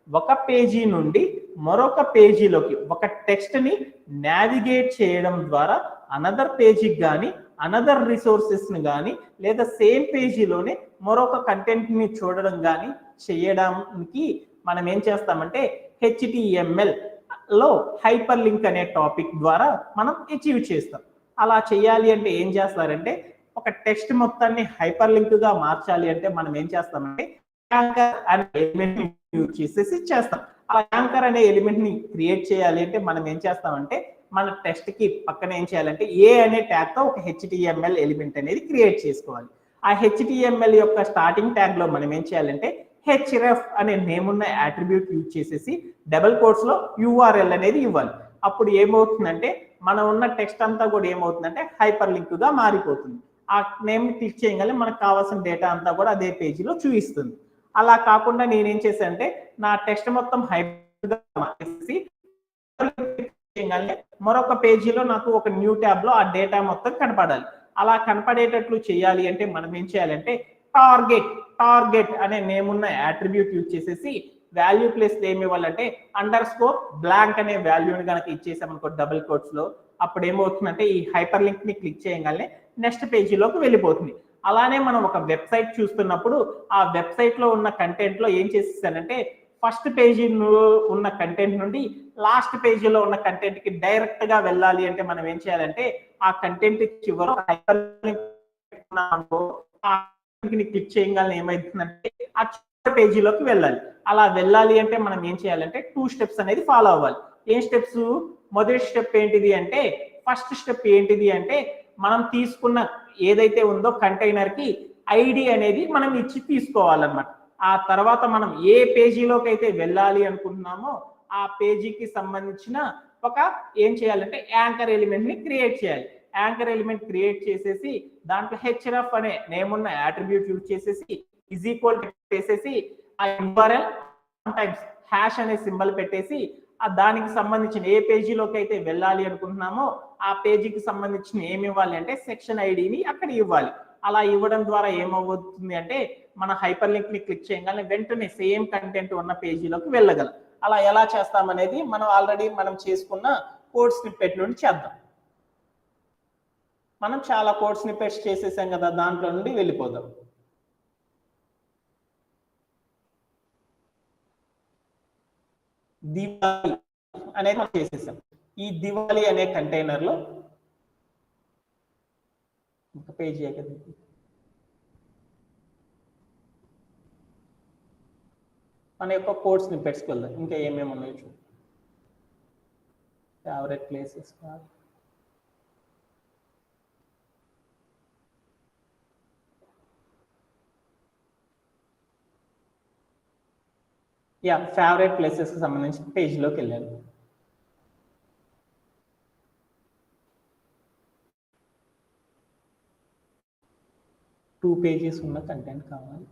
ఒక పేజీ నుండి మరొక పేజీలోకి ఒక టెక్స్ట్ ని నావిగేట్ చేయడం ద్వారా అనదర్ పేజీకి కానీ అనదర్ రిసోర్సెస్ ని కానీ లేదా సేమ్ పేజీలోనే మరొక కంటెంట్ ని చూడడం కానీ చేయడానికి మనం ఏం చేస్తామంటే HTML లో హైపర్ లింక్ అనే టాపిక్ ద్వారా మనం అచీవ్ చేస్తాం. అలా చేయాలి అంటే ఏం చేస్తారంటే ఒక టెక్స్ట్ మొత్తాన్ని హైపర్ లింక్ గా మార్చాలి అంటే మనం ఏం చేస్తామంటే యాంకర్ అనే ఎలిమెంట్ ని యూజ్ చేసేసి చేస్తాం. ఆ యాంకర్ అనే ఎలిమెంట్ ని క్రియేట్ చేయాలి అంటే మనం ఏం చేస్తామంటే మన టెక్స్ట్ కి పక్కన ఏం చేయాలంటే ఏ అనే ట్యాగ్ తో ఒక HTML ఎలిమెంట్ అనేది క్రియేట్ చేసుకోవాలి. ఆ HTML యొక్క స్టార్టింగ్ ట్యాగ్ లో మనం ఏం చేయాలంటే href అనే నేమ్ ఉన్న అట్రిబ్యూట్ యూజ్ చేసేసి డబుల్ కోట్స్ లో URL అనేది ఇవ్వాలి. అప్పుడు ఏమవుతుందంటే మనం ఉన్న టెక్స్ట్ అంతా కూడా ఏమవుతుందంటే హైపర్ లింక్ గా మారిపోతుంది. ఆ నేమ్ క్లిక్ చేయగానే మనకు కావాల్సిన డేటా అంతా కూడా అదే పేజీలో చూపిస్తుంది. అలా కాకుండా నేనేం చేశానంటే నా టెక్స్ట్ మొత్తం హైపర్ గా మార్చేసి మరొక పేజీలో నాకు ఒక న్యూ ట్యాబ్ లో ఆ డేటా మొత్తం కనపడాలి. అలా కనపడేటట్లు చేయాలి అంటే మనం ఏం చేయాలంటే టార్గెట్ అనే నేమ్ ఉన్న అట్రిబ్యూట్ యూజ్ చేసేసి వాల్యూ ప్లేస్ ఏమి ఇవ్వాలంటే _బ్లాంక్ అనే వాల్యూని కనుక ఇచ్చేసామనుకో డబుల్ కోట్స్ లో అప్పుడు ఏమవుతుందంటే ఈ హైపర్ లింక్ ని క్లిక్ చేయగానే నెక్స్ట్ పేజీలోకి వెళ్ళిపోతుంది. అలానే మనం ఒక వెబ్సైట్ చూస్తున్నప్పుడు ఆ వెబ్సైట్ లో ఉన్న కంటెంట్ లో ఏం చేసేసానంటే ఫస్ట్ పేజీ ఉన్న కంటెంట్ నుండి లాస్ట్ పేజీలో ఉన్న కంటెంట్ కి డైరెక్ట్ గా వెళ్ళాలి అంటే మనం ఏం చేయాలంటే ఆ కంటెంట్ చివర హైపర్ లింక్ క్లిక్ చేయగానే ఏమైతుందంటే ఆ చివరి పేజీలోకి వెళ్ళాలి. అలా వెళ్ళాలి అంటే మనం ఏం చేయాలంటే 2 స్టెప్స్ అనేది ఫాలో అవ్వాలి. ఏ స్టెప్స్? మొదటి స్టెప్ ఏంటిది అంటే ఫస్ట్ స్టెప్ ఏంటిది అంటే మనం తీసుకున్న ఏదైతే ఉందో కంటైనర్ కి ఐడి అనేది మనం ఇచ్చి తీసుకోవాలన్నమాట. ఆ తర్వాత మనం ఏ పేజీలోకి అయితే వెళ్ళాలి అనుకుంటున్నామో ఆ పేజీకి సంబంధించిన ఒక ఏం చేయాలంటే యాంకర్ ఎలిమెంట్ ని క్రియేట్ చేయాలి. యాంకర్ ఎలిమెంట్ క్రియేట్ చేసేసి దాంట్లో href అనే నేమ్ ఉన్న అట్రిబ్యూట్ యూజ్ చేసేసి చేసేసి ఆ URL టైమ్స్ హ్యాష్ అనే సింబల్ పెట్టేసి ఆ దానికి సంబంధించిన ఏ పేజీలోకి అయితే వెళ్ళాలి అనుకుంటున్నామో ఆ పేజీకి సంబంధించిన ఏమి ఇవ్వాలి అంటే సెక్షన్ ఐడిని అక్కడ ఇవ్వాలి. అలా ఇవ్వడం ద్వారా ఏమవుతుంది అంటే మన హైపర్ లింక్ ని క్లిక్ చేయగానే వెంటనే సేమ్ కంటెంట్ ఉన్న పేజీలోకి వెళ్ళగలం. అలా ఎలా చేస్తామనేది మనం ఆల్రెడీ చేసుకున్న కోడ్ స్నిప్పెట్ నుండి చేద్దాం. మనం చాలా కోడ్ స్నిప్పెట్స్ చేసేసాం కదా, దాంట్లో నుండి వెళ్ళిపోదాం. దివాలి అనేది మనం చేసేసాం. ఈ దివాలి అనే కంటైనర్ లో ఒక పేజీ మన యొక్క కోడ్ స్నిప్పెట్స్కి వెళ్దాం. ఇంకా ఏమేమి ఉన్నాయో చూద్దాం. ఫేవరెట్ ప్లేసెస్ కాదు, ఫేవరెట్ ప్లేసెస్ కి సంబంధించిన పేజీలోకి వెళ్ళాను. టూ పేజెస్ ఉన్న కంటెంట్ కావాలి.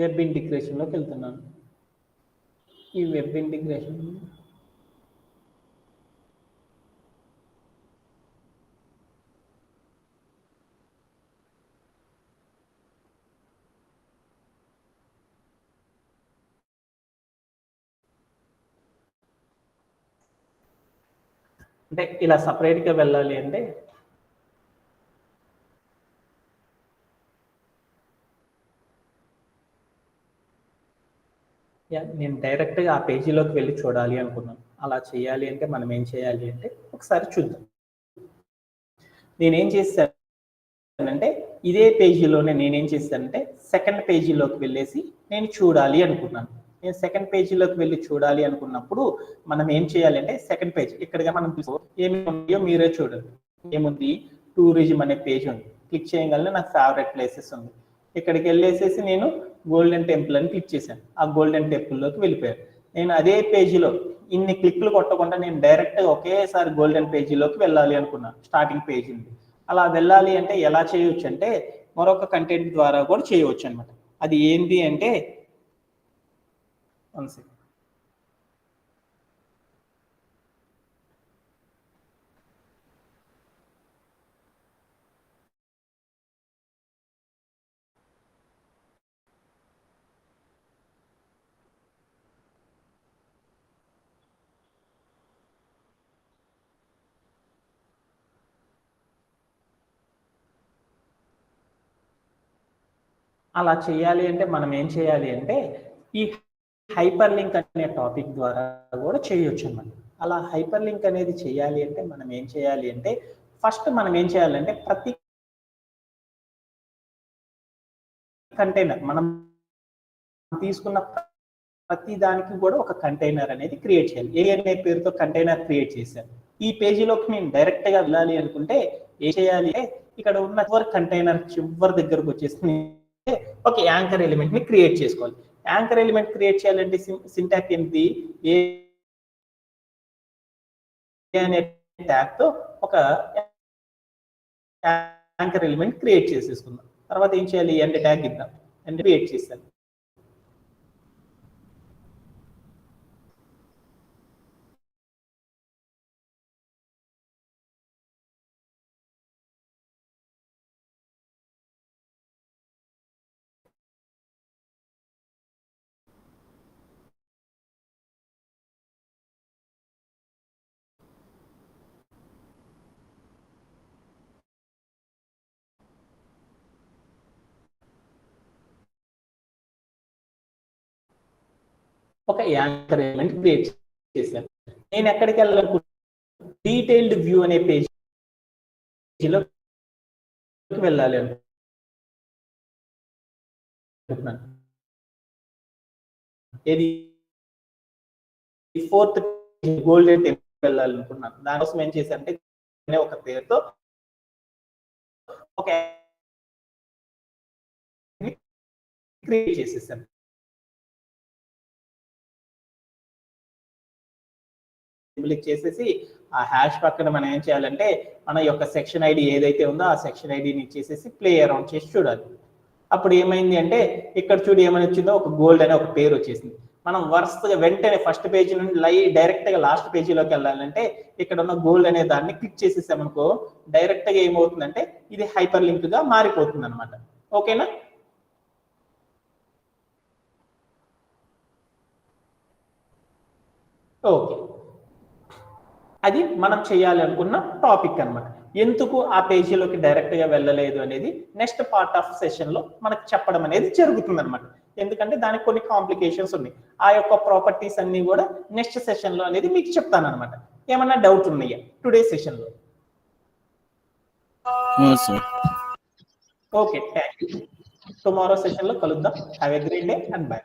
వెబ్ ఇంటిగ్రేషన్లోకి వెళ్తున్నాను. ఈ వెబ్ ఇంటిగ్రేషన్ అంటే ఇలా సపరేట్గా వెళ్ళాలి అంటే నేను డైరెక్ట్గా ఆ పేజీలోకి వెళ్ళి చూడాలి అనుకున్నాను. అలా చేయాలి అంటే మనం ఏం చేయాలి అంటే ఒకసారి చూద్దాం. నేనేం చేశానంటే ఇదే పేజీలోనే నేనేం చేశానంటే సెకండ్ పేజీలోకి వెళ్ళేసి నేను చూడాలి అనుకున్నాను. నేను సెకండ్ పేజీలోకి వెళ్ళి చూడాలి అనుకున్నప్పుడు మనం ఏం చేయాలి అంటే సెకండ్ పేజ్ ఇక్కడగా మనం ఏమి ఉన్నాయో మీరే చూడండి. ఏముంది, టూరిజం అనే పేజ్ ఉంది. క్లిక్ చేయగలనే నాకు ఫేవరెట్ ప్లేసెస్ ఉంది. ఇక్కడికి వెళ్ళేసేసి నేను గోల్డెన్ టెంపుల్ అని క్లిక్ చేశాను. ఆ గోల్డెన్ టెంపుల్లోకి వెళ్ళిపోయాను. నేను అదే పేజీలో ఇన్ని క్లిక్లు కొట్టకుండా నేను డైరెక్ట్గా ఒకేసారి గోల్డెన్ పేజీలోకి వెళ్ళాలి అనుకున్నాను. స్టార్టింగ్ పేజీ ఉంది. అలా వెళ్ళాలి అంటే ఎలా చేయవచ్చు అంటే మరొక కంటెంట్ ద్వారా కూడా చేయవచ్చు అనమాట. అది ఏంటి అంటే అలా చేయాలి అంటే మనం ఏం చేయాలి అంటే ఈ హైపర్ లింక్ అనే టాపిక్ ద్వారా కూడా చేయొచ్చు అన్నమాట. అలా హైపర్ లింక్ అనేది చేయాలి అంటే మనం ఏం చేయాలి అంటే ఫస్ట్ మనం ఏం చేయాలంటే ప్రతి కంటైనర్ మనం తీసుకున్న ప్రతి దానికి కూడా ఒక కంటైనర్ అనేది క్రియేట్ చేయాలి. ఏ అనే పేరుతో కంటైనర్ క్రియేట్ చేశాను. ఈ పేజీలోకి నేను డైరెక్ట్ గా వెళ్ళాలి అనుకుంటే ఏం చేయాలి అంటే ఇక్కడ ఉన్న కంటైనర్ చివరి దగ్గరకు వచ్చేసి ఒక యాంకర్ ఎలిమెంట్ ని క్రియేట్ చేసుకోవాలి. యాంకర్ ఎలిమెంట్ క్రియేట్ చేయాలంటే సింటాక్స్ ఏంటి, ఏ అనే ట్యాగ్ తో ఒక యాంకర్ ఎలిమెంట్ క్రియేట్ చేసేసుకుందాం. తర్వాత ఏం చేయాలి, ఎండ్ ట్యాగ్ ఇద్దాం. ఎండ్ క్రియేట్ చేశాను. ఒక యాంకర్ ఎలిమెంట్ క్రియేట్ చేశాను. నేను ఎక్కడికి వెళ్ళాలనుకుంటున్నాను, డీటెయిల్డ్ వ్యూ అనే పేజీలో వెళ్ళాలి అనుకుంటున్నాను. ఏది ఫోర్త్ గోల్డెన్ టెంపుల్ వెళ్ళాలనుకున్నాను. దానికోసం ఏం చేశానంటే ఒక పేరుతో ఒక క్రియేట్ చేసేసాను. క్లిక్ చేసేసి ఆ హ్యాష్ పక్కన మనం ఏం చేయాలంటే మన యొక్క సెక్షన్ ఐడి ఏదైతే ఉందో ఆ సెక్షన్ ఐడిని ఇచ్చేసేసి ప్లే అరౌండ్ చేసి చూడాలి. అప్పుడు ఏమైంది అంటే ఇక్కడ చూడు ఏమని వచ్చిందో, ఒక గోల్డ్ అనే ఒక పేరు వచ్చేసింది. మనం వరుసగా వెంటనే ఫస్ట్ పేజీ నుండి డైరెక్ట్ గా లాస్ట్ పేజీలోకి వెళ్ళాలంటే ఇక్కడ ఉన్న గోల్డ్ అనే దాన్ని క్లిక్ చేసేసామనుకో డైరెక్ట్ గా ఏమవుతుందంటే ఇది హైపర్ లింక్ గా మారిపోతుంది అనమాట. ఓకేనా? ఓకే, అది మనం చేయాలి అనుకున్న టాపిక్ అనమాట. ఎందుకు ఆ పేజీలోకి డైరెక్ట్ గా వెళ్ళలేదు అనేది నెక్స్ట్ పార్ట్ ఆఫ్ సెషన్ లో మనకు చెప్పడం అనేది జరుగుతుంది అనమాట. ఎందుకంటే దానికి కొన్ని కాంప్లికేషన్స్ ఉన్నాయి. ఆ యొక్క ప్రాపర్టీస్ అన్ని కూడా నెక్స్ట్ సెషన్ లో అనేది మీకు చెప్తాను అనమాట. ఏమన్నా డౌట్ ఉన్నాయా టుడే సెషన్ లో? Okay, thank you. Tomorrow session లో కలుద్దాం. Have a great day and by.